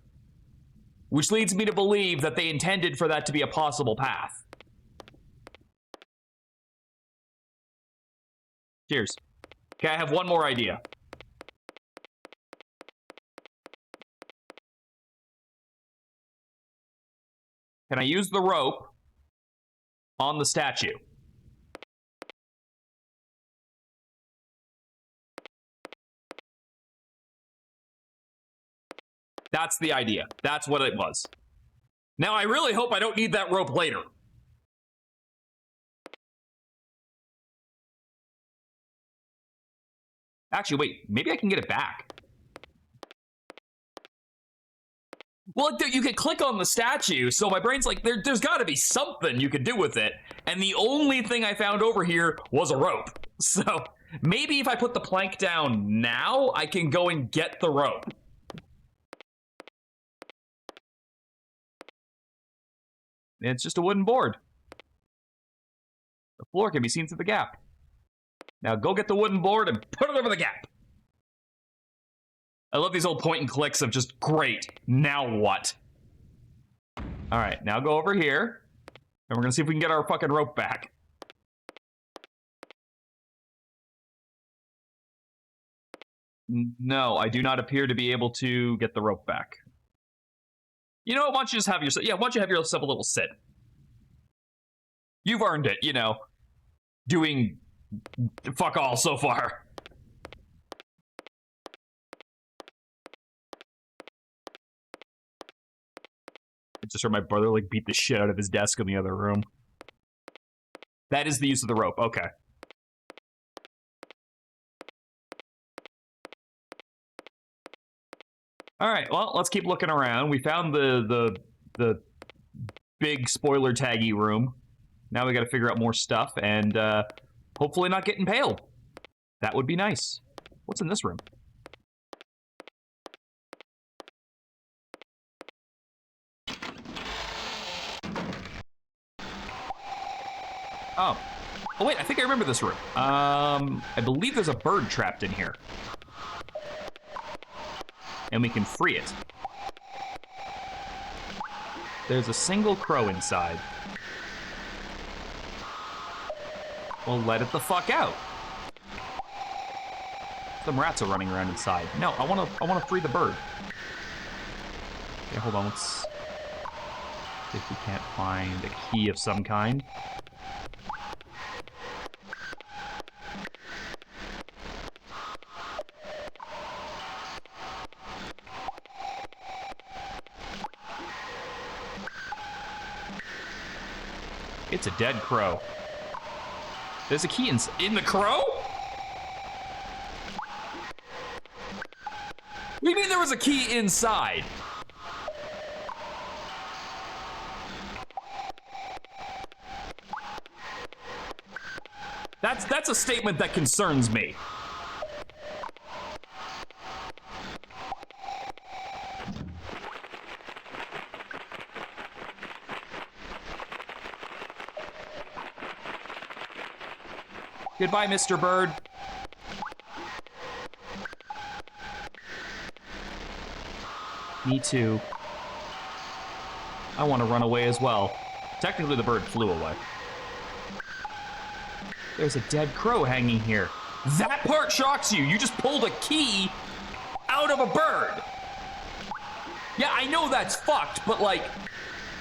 Which leads me to believe that they intended for that to be a possible path. Cheers. Okay, I have one more idea. Can I use the rope on the statue? That's the idea. That's what it was. Now, I really hope I don't need that rope later. Actually, wait. Maybe I can get it back. Well, you could click on the statue, so my brain's like, there's got to be something you could do with it. And the only thing I found over here was a rope. So maybe if I put the plank down now, I can go and get the rope. It's just a wooden board. The floor can be seen through the gap. Now go get the wooden board and put it over the gap. I love these old point and clicks of just, great, now what? All right, now go over here, and we're gonna see if we can get our fucking rope back. No, I do not appear to be able to get the rope back. You know what, why don't you just have yourself, why don't you have yourself a little sit? You've earned it, you know, doing fuck all so far. I just heard my brother, like, beat the shit out of his desk in the other room. That is the use of the rope, okay. All right, well, let's keep looking around. We found the big spoiler taggy room. Now we got to figure out more stuff and hopefully not get impaled. That would be nice. What's in this room? Oh. Oh, wait, I think I remember this room. I believe there's a bird trapped in here. And we can free it. There's a single crow inside. Well, let it the fuck out. Some rats are running around inside. No, I wanna free the bird. Okay, hold on, let's see if we can't find a key of some kind. It's a dead crow. There's a key in the crow? What do you mean there was a key inside? That's a statement that concerns me. Goodbye, Mr. Bird. Me too. I want to run away as well. Technically, the bird flew away. There's a dead crow hanging here. That part shocks you. You just pulled a key out of a bird. Yeah, I know that's fucked, but like,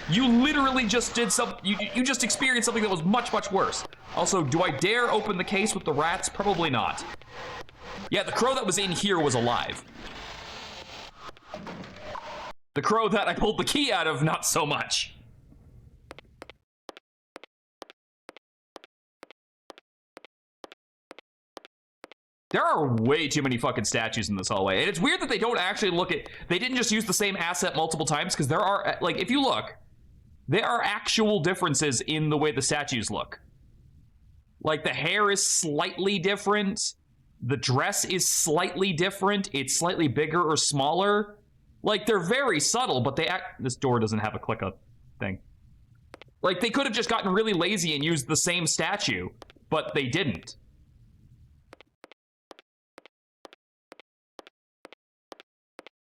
you literally just did you just experienced something that was much, much worse. Also, do I dare open the case with the rats? Probably not. Yeah, the crow that was in here was alive. The crow that I pulled the key out of, not so much. There are way too many fucking statues in this hallway. And it's weird that they don't actually they didn't just use the same asset multiple times, because there are, like, if you look, there are actual differences in the way the statues look. Like, the hair is slightly different. The dress is slightly different. It's slightly bigger or smaller. Like, they're very subtle, but this door doesn't have a click-up thing. Like, they could have just gotten really lazy and used the same statue, but they didn't.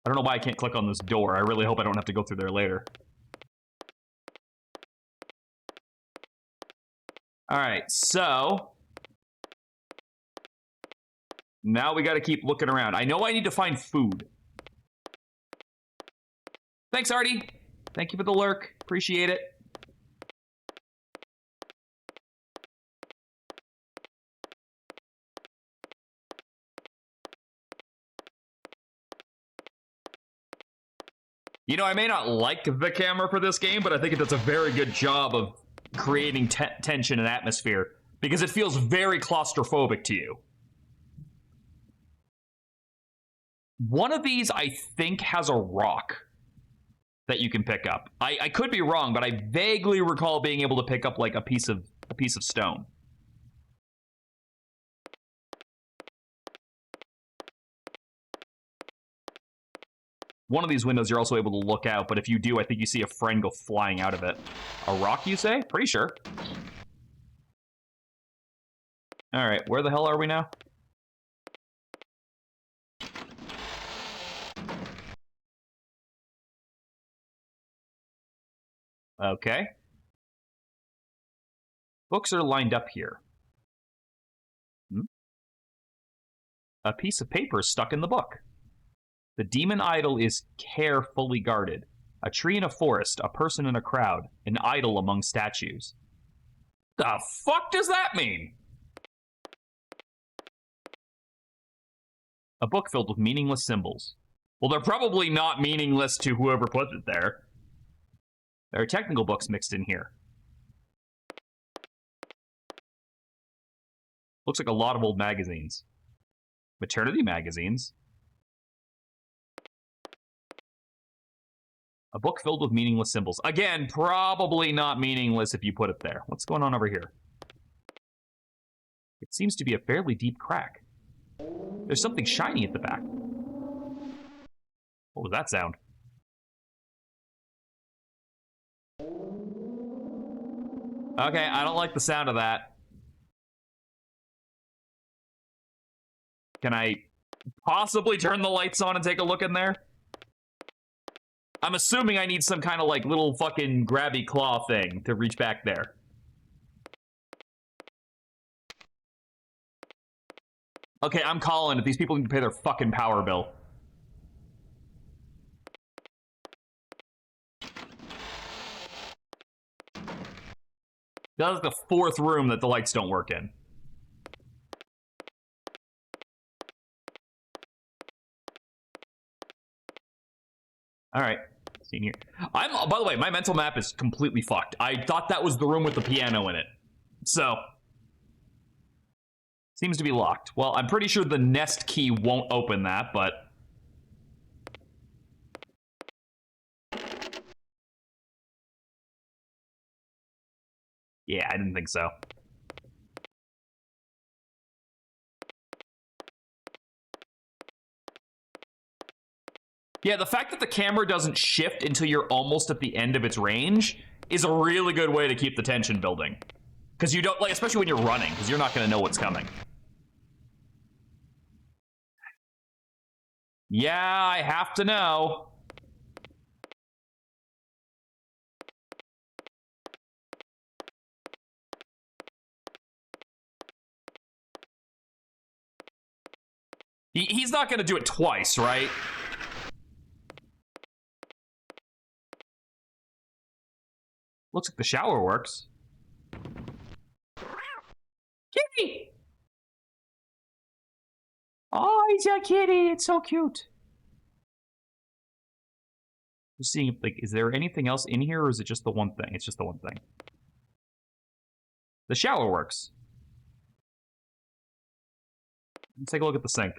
I don't know why I can't click on this door. I really hope I don't have to go through there later. Alright, so now we gotta keep looking around. I know I need to find food. Thanks, Artie. Thank you for the lurk. Appreciate it. You know, I may not like the camera for this game, but I think it does a very good job of creating tension and atmosphere, because it feels very claustrophobic to you. One of these, I think, has a rock that you can pick up. I could be wrong, but I vaguely recall being able to pick up like a piece of stone. One of these windows you're also able to look out, but if you do, I think you see a friend go flying out of it. A rock, you say? Pretty sure. Alright, where the hell are we now? Okay. Books are lined up here. A piece of paper is stuck in the book. The demon idol is carefully guarded. A tree in a forest, a person in a crowd, an idol among statues. The fuck does that mean? A book filled with meaningless symbols. Well, they're probably not meaningless to whoever put it there. There are technical books mixed in here. Looks like a lot of old magazines. Maternity magazines. A book filled with meaningless symbols. Again, probably not meaningless if you put it there. What's going on over here? It seems to be a fairly deep crack. There's something shiny at the back. What was that sound? Okay, I don't like the sound of that. Can I possibly turn the lights on and take a look in there? I'm assuming I need some kind of like little fucking grabby claw thing to reach back there. Okay, I'm calling it. These people need to pay their fucking power bill. That's the 4th room that the lights don't work in. All right, seen here. By the way, my mental map is completely fucked. I thought that was the room with the piano in it. So, seems to be locked. Well, I'm pretty sure the nest key won't open that, but... yeah, I didn't think so. Yeah, the fact that the camera doesn't shift until you're almost at the end of its range is a really good way to keep the tension building. Because you don't, like, especially when you're running, because you're not going to know what's coming. Yeah, I have to know. He's not going to do it twice, right? Looks like the shower works. Kitty! Oh, it's a kitty. It's so cute. Just seeing, like, is there anything else in here, or is it just the one thing? It's just the one thing. The shower works. Let's take a look at the sink.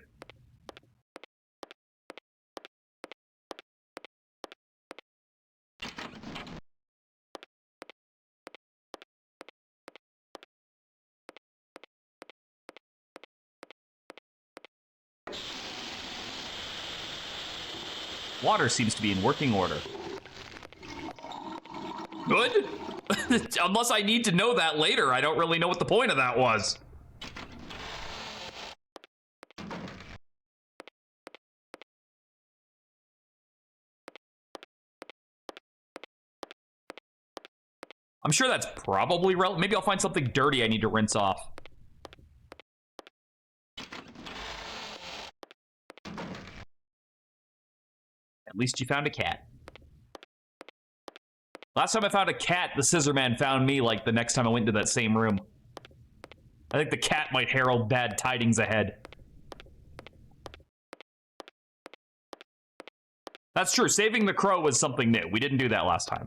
Water seems to be in working order. Good? Unless I need to know that later, I don't really know what the point of that was. I'm sure that's probably relevant. Maybe I'll find something dirty I need to rinse off. At least you found a cat. Last time I found a cat, the scissor man found me, like, the next time I went into that same room. I think the cat might herald bad tidings ahead. That's true. Saving the crow was something new. We didn't do that last time.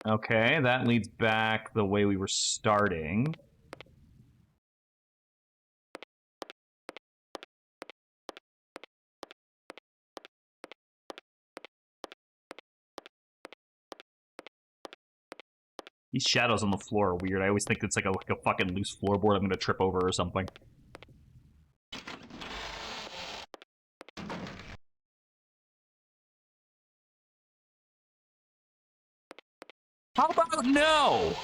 Okay, that leads back the way we were starting. These shadows on the floor are weird. I always think it's like a fucking loose floorboard I'm gonna trip over or something. How about no?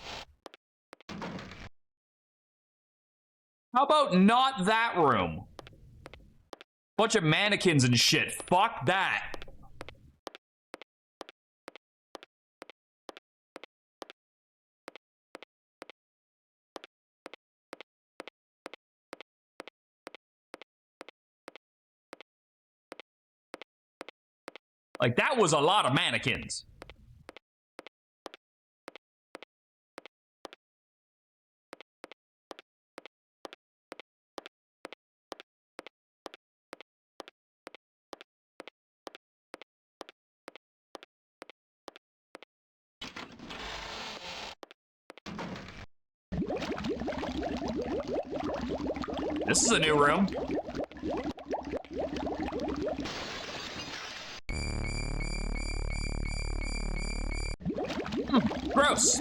How about not that room? Bunch of mannequins and shit. Fuck that. Like, that was a lot of mannequins. This is a new room. Gross.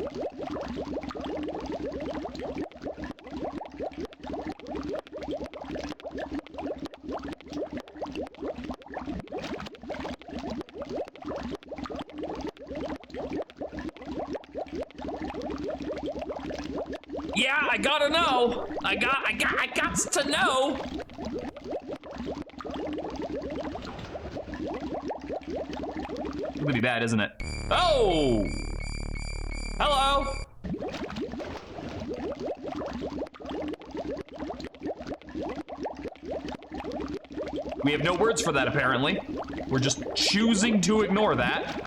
Yeah, I gotta know. I got to know. gonna be bad, isn't it? Oh! Hello! We have no words for that, apparently. We're just choosing to ignore that.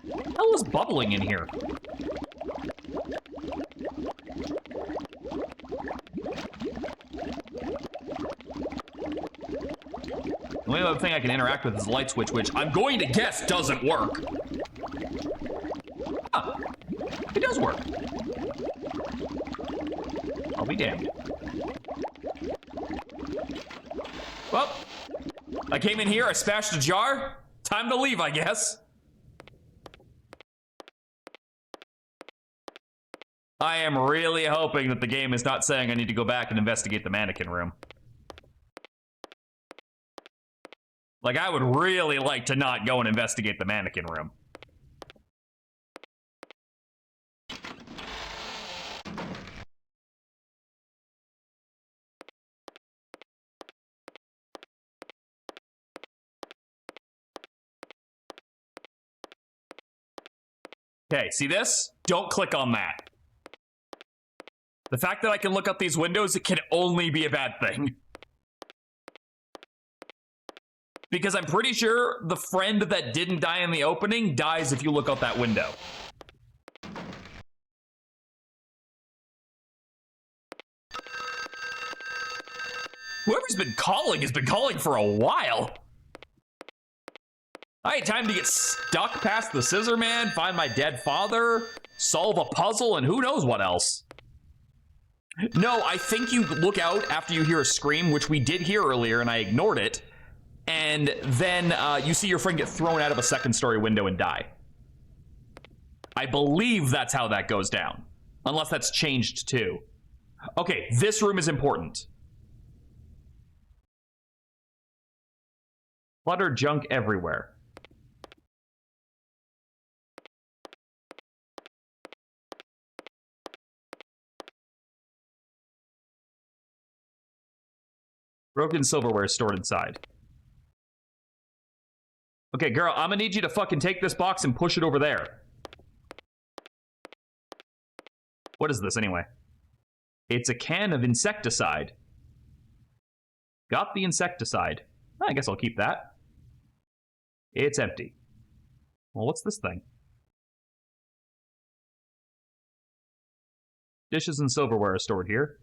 What the hell is bubbling in here? The only other thing I can interact with is the light switch, which I'm going to guess doesn't work. Huh. It does work. I'll be damned. Well, I came in here, I smashed a jar. Time to leave, I guess. I am really hoping that the game is not saying I need to go back and investigate the mannequin room. Like, I would really like to not go and investigate the mannequin room. Okay, see this? Don't click on that. The fact that I can look out these windows, it can only be a bad thing. Because I'm pretty sure the friend that didn't die in the opening dies if you look out that window. Whoever's been calling has been calling for a while. I had time to get stuck past the scissor man, find my dead father, solve a puzzle, and who knows what else. No, I think you look out after you hear a scream, which we did hear earlier, and I ignored it. And then you see your friend get thrown out of a second-story window and die. I believe that's how that goes down. Unless that's changed too. Okay, this room is important. Cluttered junk everywhere. Broken silverware stored inside. Okay, girl, I'm gonna need you to fucking take this box and push it over there. What is this, anyway? It's a can of insecticide. Got the insecticide. I guess I'll keep that. It's empty. Well, what's this thing? Dishes and silverware are stored here.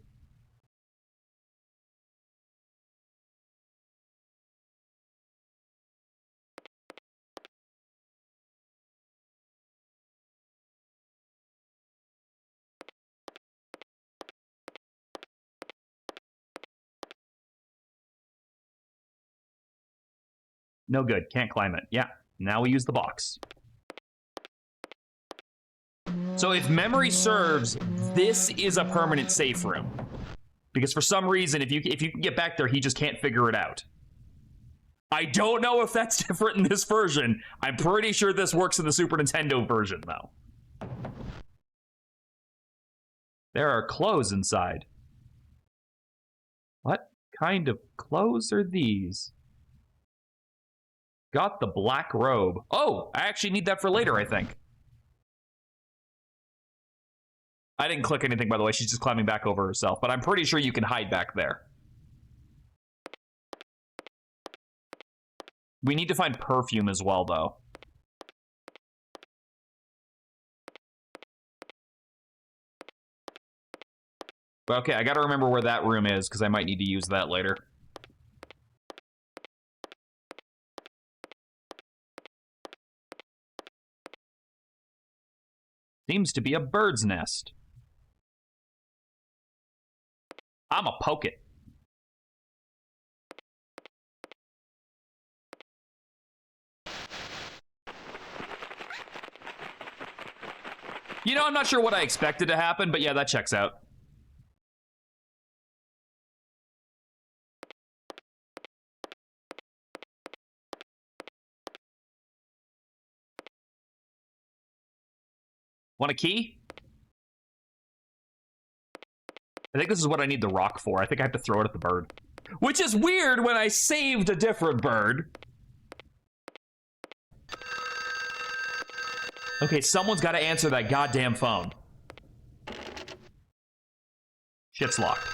No good. Can't climb it. Yeah. Now we use the box. So if memory serves, this is a permanent safe room. Because for some reason, if you can get back there, he just can't figure it out. I don't know if that's different in this version. I'm pretty sure this works in the Super Nintendo version, though. There are clothes inside. What kind of clothes are these? Got the black robe. Oh, I actually need that for later, I think. I didn't click anything, by the way. She's just climbing back over herself. But I'm pretty sure you can hide back there. We need to find perfume as well, though. But okay, I gotta remember where that room is, because I might need to use that later. Seems to be a bird's nest. I'ma poke it. You know, I'm not sure what I expected to happen, but yeah, that checks out. Want a key? I think this is what I need the rock for. I think I have to throw it at the bird. Which is weird when I saved a different bird. Okay, someone's got to answer that goddamn phone. Shit's locked.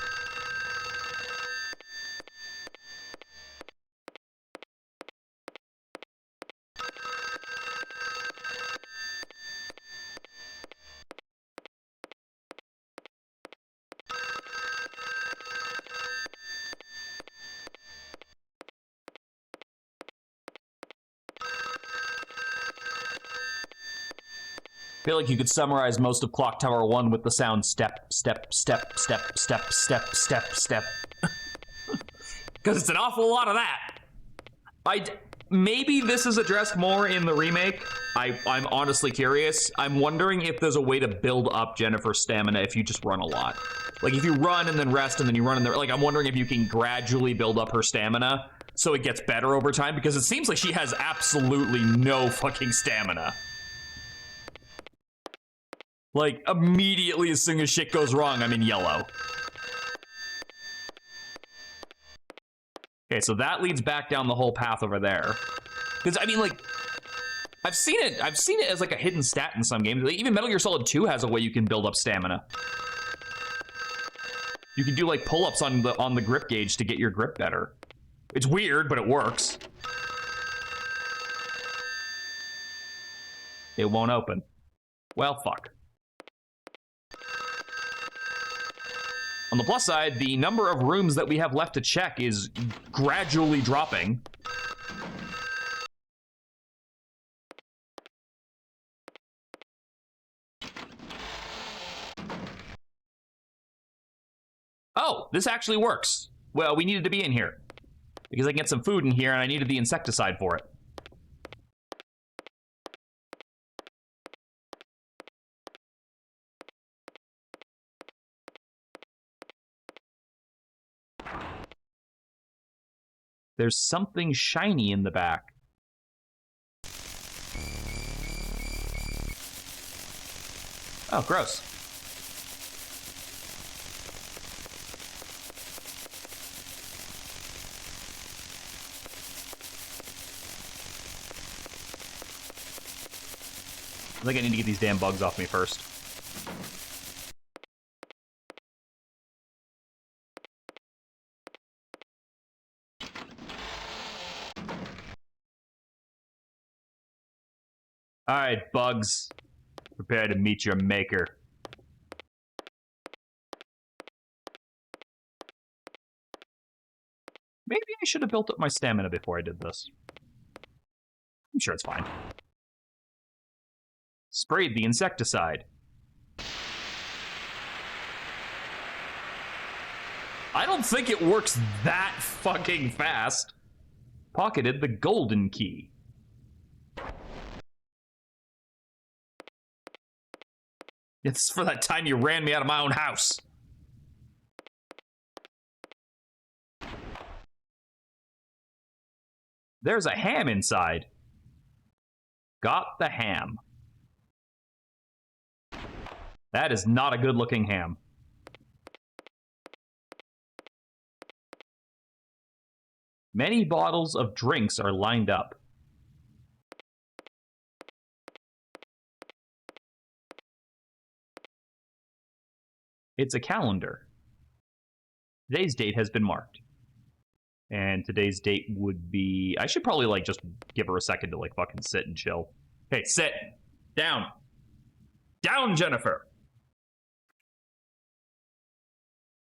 I feel like you could summarize most of Clock Tower 1 with the sound step, step, step, step, step, step, step, step. Because it's an awful lot of that. Maybe this is addressed more in the remake. I'm honestly curious. I'm wondering if there's a way to build up Jennifer's stamina if you just run a lot. Like, if you run and then rest and then you run and then... Like, I'm wondering if you can gradually build up her stamina so it gets better over time, because it seems like she has absolutely no fucking stamina. Like, immediately as soon as shit goes wrong, I'm in yellow. Okay, so that leads back down the whole path over there. Because, I mean, like, I've seen it as, like, a hidden stat in some games. Like, even Metal Gear Solid 2 has a way you can build up stamina. You can do, like, pull-ups on the grip gauge to get your grip better. It's weird, but it works. It won't open. Well, fuck. On the plus side, the number of rooms that we have left to check is gradually dropping. Oh, this actually works. Well, we needed to be in here because I can get some food in here and I needed the insecticide for it. There's something shiny in the back. Oh, gross. I think I need to get these damn bugs off me first. All right, bugs. Prepare to meet your maker. Maybe I should have built up my stamina before I did this. I'm sure it's fine. Sprayed the insecticide. I don't think it works that fucking fast. Pocketed the golden key. It's for that time you ran me out of my own house. There's a ham inside. Got the ham. That is not a good-looking ham. Many bottles of drinks are lined up. It's a calendar. Today's date has been marked. And today's date would be... I should probably, like, just give her a second to, like, fucking sit and chill. Hey, sit. Down. Down, Jennifer.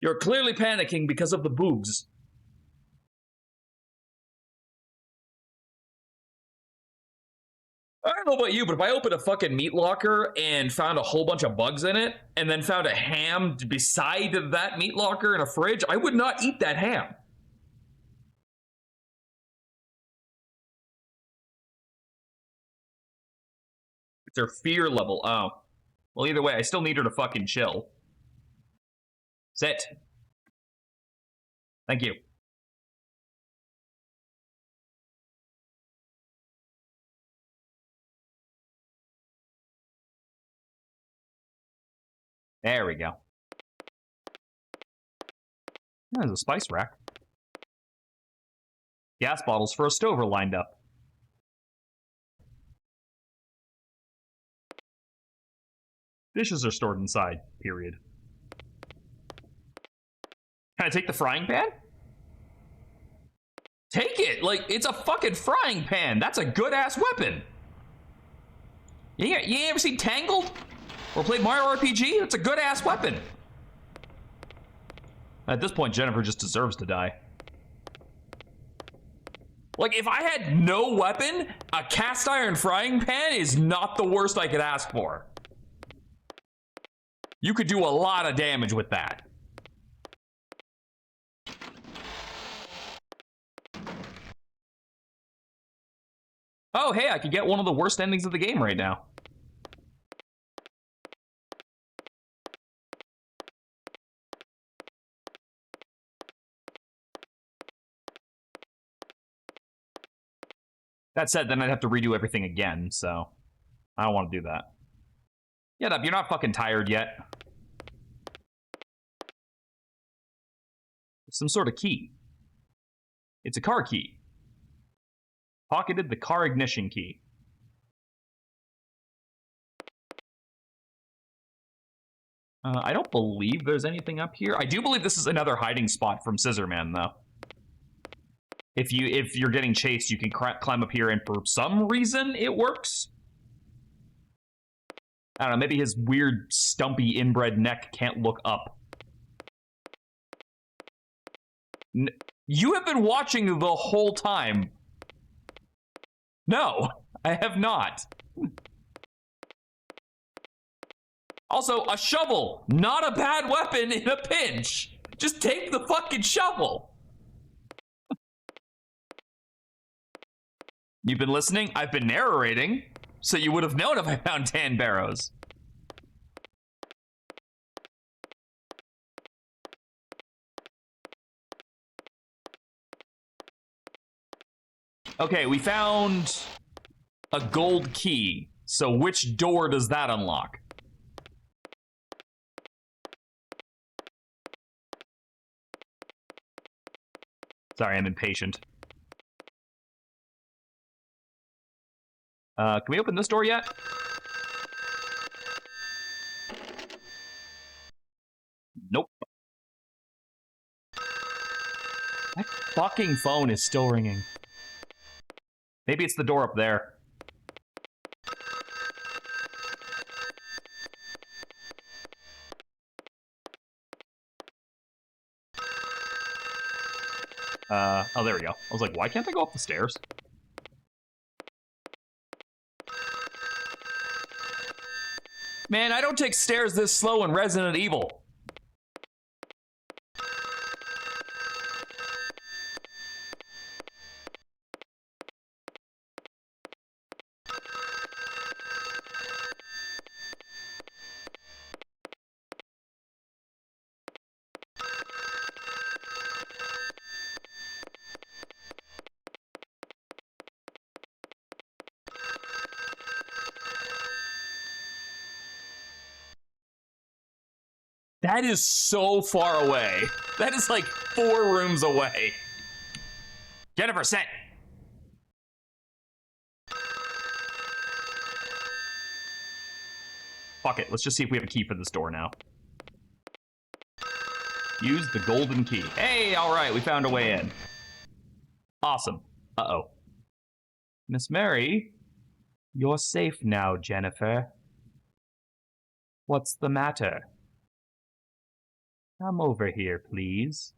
You're clearly panicking because of the boobs. I don't know about you, but if I opened a fucking meat locker and found a whole bunch of bugs in it, and then found a ham beside that meat locker in a fridge, I would not eat that ham. It's her fear level. Oh. Well, either way, I still need her to fucking chill. Sit. Thank you. There we go. There's a spice rack. Gas bottles for a stover lined up. Dishes are stored inside, period. Can I take the frying pan? Take it! Like, it's a fucking frying pan. That's a good-ass weapon. You ain't ever seen Tangled? Or played Mario RPG? That's a good-ass weapon. At this point, Jennifer just deserves to die. Like, if I had no weapon, a cast iron frying pan is not the worst I could ask for. You could do a lot of damage with that. Oh, hey, I could get one of the worst endings of the game right now. That said, then I'd have to redo everything again, so I don't want to do that. Get up, you're not fucking tired yet. Some sort of key. It's a car key. Pocketed the car ignition key. I don't believe there's anything up here. I do believe this is another hiding spot from Scissor Man, though. If you're getting chased, you can climb up here, and for some reason, it works. I don't know, maybe his weird, stumpy, inbred neck can't look up. You have been watching the whole time. No, I have not. Also, a shovel, not a bad weapon in a pinch. Just take the fucking shovel. You've been listening? I've been narrating, so you would have known if I found tan barrows. Okay, we found a gold key. So which door does that unlock? Sorry, I'm impatient. Can we open this door yet? Nope. That fucking phone is still ringing. Maybe it's the door up there. Oh, there we go. I was like, why can't I go up the stairs? Man, I don't take stairs this slow in Resident Evil. That is so far away. That is like 4 rooms away. Jennifer, sit. Fuck it, let's just see if we have a key for this door now. Use the golden key. Hey, all right, we found a way in. Awesome. Uh-oh. Miss Mary, you're safe now, Jennifer. What's the matter? Come over here, please.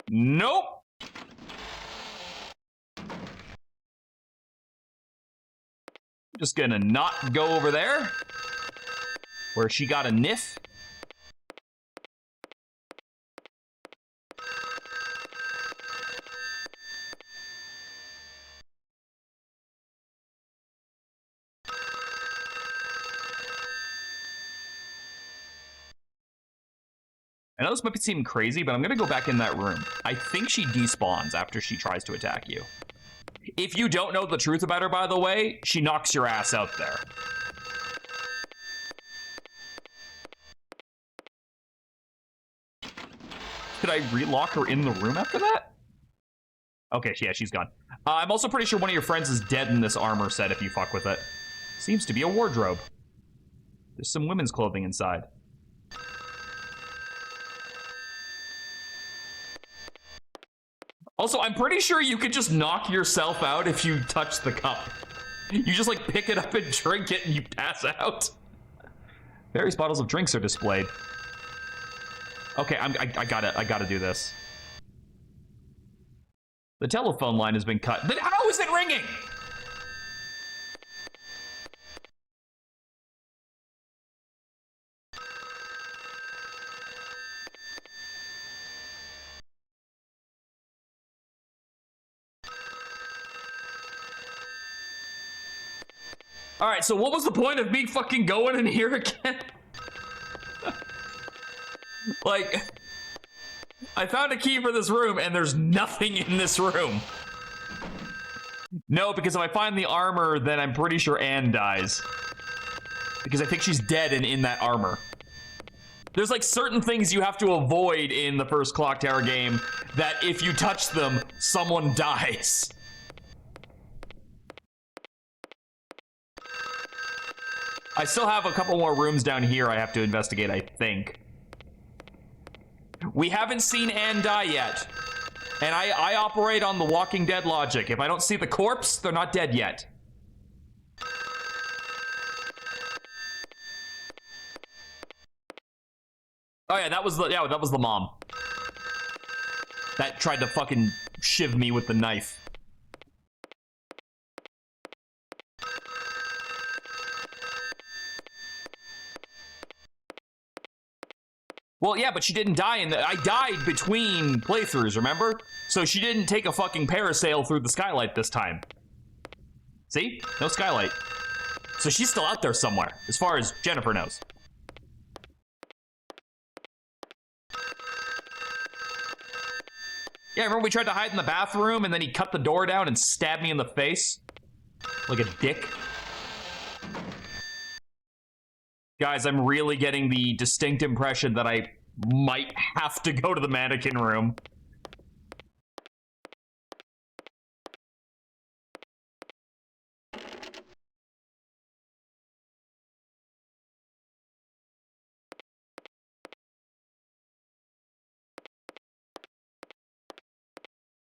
Nope. Just gonna not go over there, where she got a niff. I know this might seem crazy, but I'm gonna go back in that room. I think she despawns after she tries to attack you. If you don't know the truth about her, by the way, she knocks your ass out there. Could I relock her in the room after that? Okay, yeah, she's gone. I'm also pretty sure one of your friends is dead in this armor set if you fuck with it. Seems to be a wardrobe. There's some women's clothing inside. Also, I'm pretty sure you could just knock yourself out if you touch the cup. You just like pick it up and drink it and you pass out. Various bottles of drinks are displayed. Okay, I gotta do this. The telephone line has been cut. Then how is it ringing? All right, so what was the point of me fucking going in here again? Like, I found a key for this room and there's nothing in this room. No, because if I find the armor, then I'm pretty sure Anne dies. Because I think she's dead and in that armor. There's like certain things you have to avoid in the first Clock Tower game that if you touch them, someone dies. I still have a couple more rooms down here I have to investigate, I think. We haven't seen Anne die yet. And I operate on the Walking Dead logic. If I don't see the corpse, they're not dead yet. Oh yeah, that was the mom. That tried to fucking shiv me with the knife. Well, yeah, but she didn't die I died between playthroughs, remember? So she didn't take a fucking parasail through the skylight this time. See? No skylight. So she's still out there somewhere, as far as Jennifer knows. Yeah, remember we tried to hide in the bathroom and then he cut the door down and stabbed me in the face? Like a dick? Guys, I'm really getting the distinct impression that I might have to go to the mannequin room.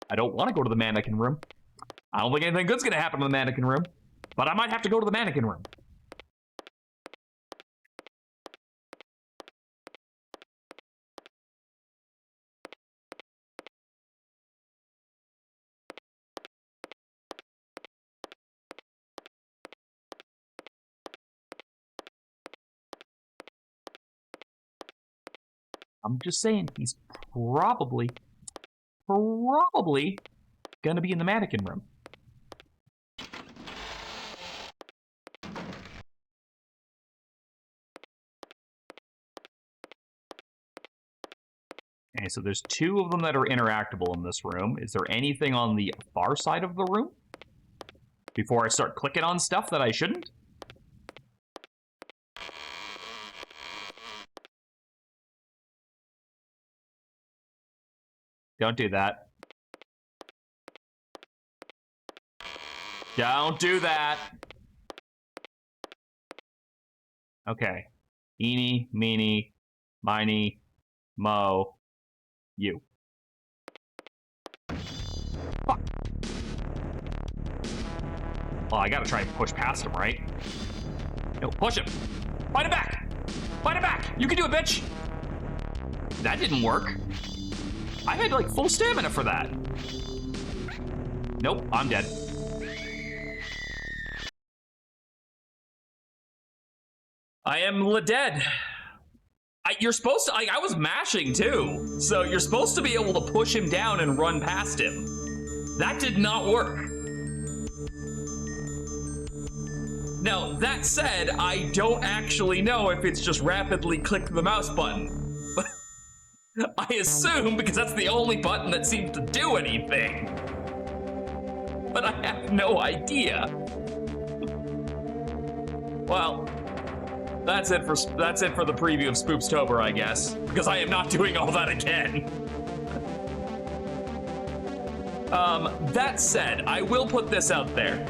I don't want to go to the mannequin room. I don't think anything good's gonna happen in the mannequin room, but I might have to go to the mannequin room. I'm just saying, he's probably gonna be in the mannequin room. Okay, so there's two of them that are interactable in this room. Is there anything on the far side of the room? Before I start clicking on stuff that I shouldn't? Don't do that. Don't do that. Okay. Eeny, meeny, miny, mo, you. Fuck. Well, I gotta try and push past him, right? No, push him. Fight him back. Fight him back. You can do it, bitch. That didn't work. I had like full stamina for that. Nope, I'm dead. I am dead. You're supposed to, I was mashing too. So you're supposed to be able to push him down and run past him. That did not work. Now, that said, I don't actually know if it's just rapidly click the mouse button. I assume, because that's the only button that seems to do anything. But I have no idea. Well, that's it for the preview of Spoopstober, I guess. Because I am not doing all that again. That said, I will put this out there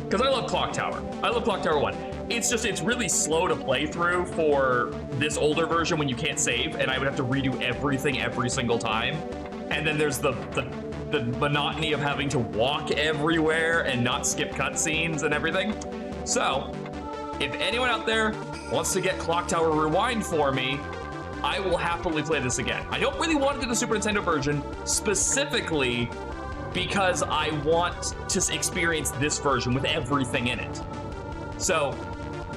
because I love Clock Tower. I love Clock Tower 1. It's really slow to play through for this older version when you can't save, and I would have to redo everything every single time. And then there's the monotony of having to walk everywhere and not skip cutscenes and everything. So, if anyone out there wants to get Clock Tower Rewind for me, I will happily play this again. I don't really want to do the Super Nintendo version specifically because I want to experience this version with everything in it. So,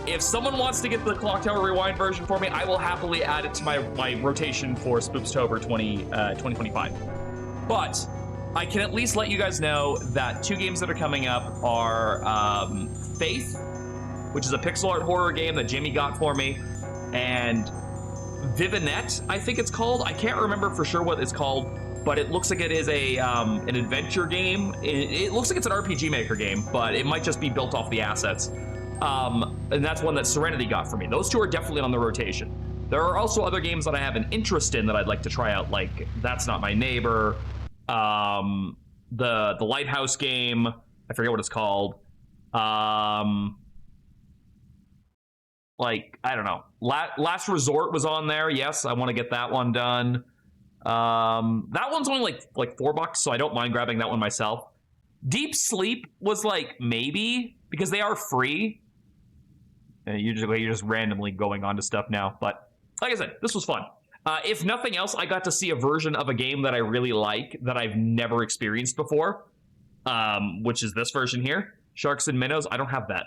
if someone wants to get the Clock Tower Rewind version for me, I will happily add it to my rotation for Spoopstober 2025. But I can at least let you guys know that 2 games that are coming up are Faith, which is a pixel art horror game that Jimmy got for me, and Vivinette, I think it's called. I can't remember for sure what it's called, but it looks like it is an adventure game. It looks like it's an RPG Maker game, but it might just be built off the assets. And that's one that Serenity got for me. Those 2 are definitely on the rotation. There are also other games that I have an interest in that I'd like to try out, like That's Not My Neighbor, the Lighthouse game. I forget what it's called. Like, I don't know. Last Resort was on there. Yes, I want to get that one done. That one's only like $4, so I don't mind grabbing that one myself. Deep Sleep was like maybe, because they are free. And you're just randomly going on to stuff now. But like I said, this was fun. If nothing else, I got to see a version of a game that I really like that I've never experienced before, which is this version here, Sharks and Minnows. I don't have that.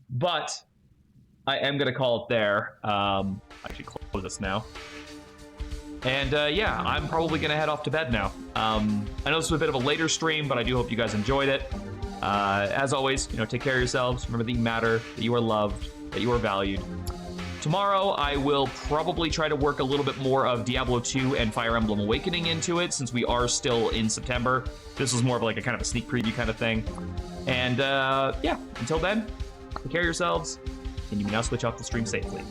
But I am going to call it there. Actually, close this now. And yeah, I'm probably going to head off to bed now. I know this was a bit of a later stream, but I do hope you guys enjoyed it. As always, take care of yourselves. Remember that you matter, that you are loved, that you are valued. Tomorrow, I will probably try to work a little bit more of Diablo 2 and Fire Emblem Awakening into it, since we are still in September. This was more of like a kind of a sneak preview kind of thing. And yeah, until then, take care of yourselves, and you can now switch off the stream safely.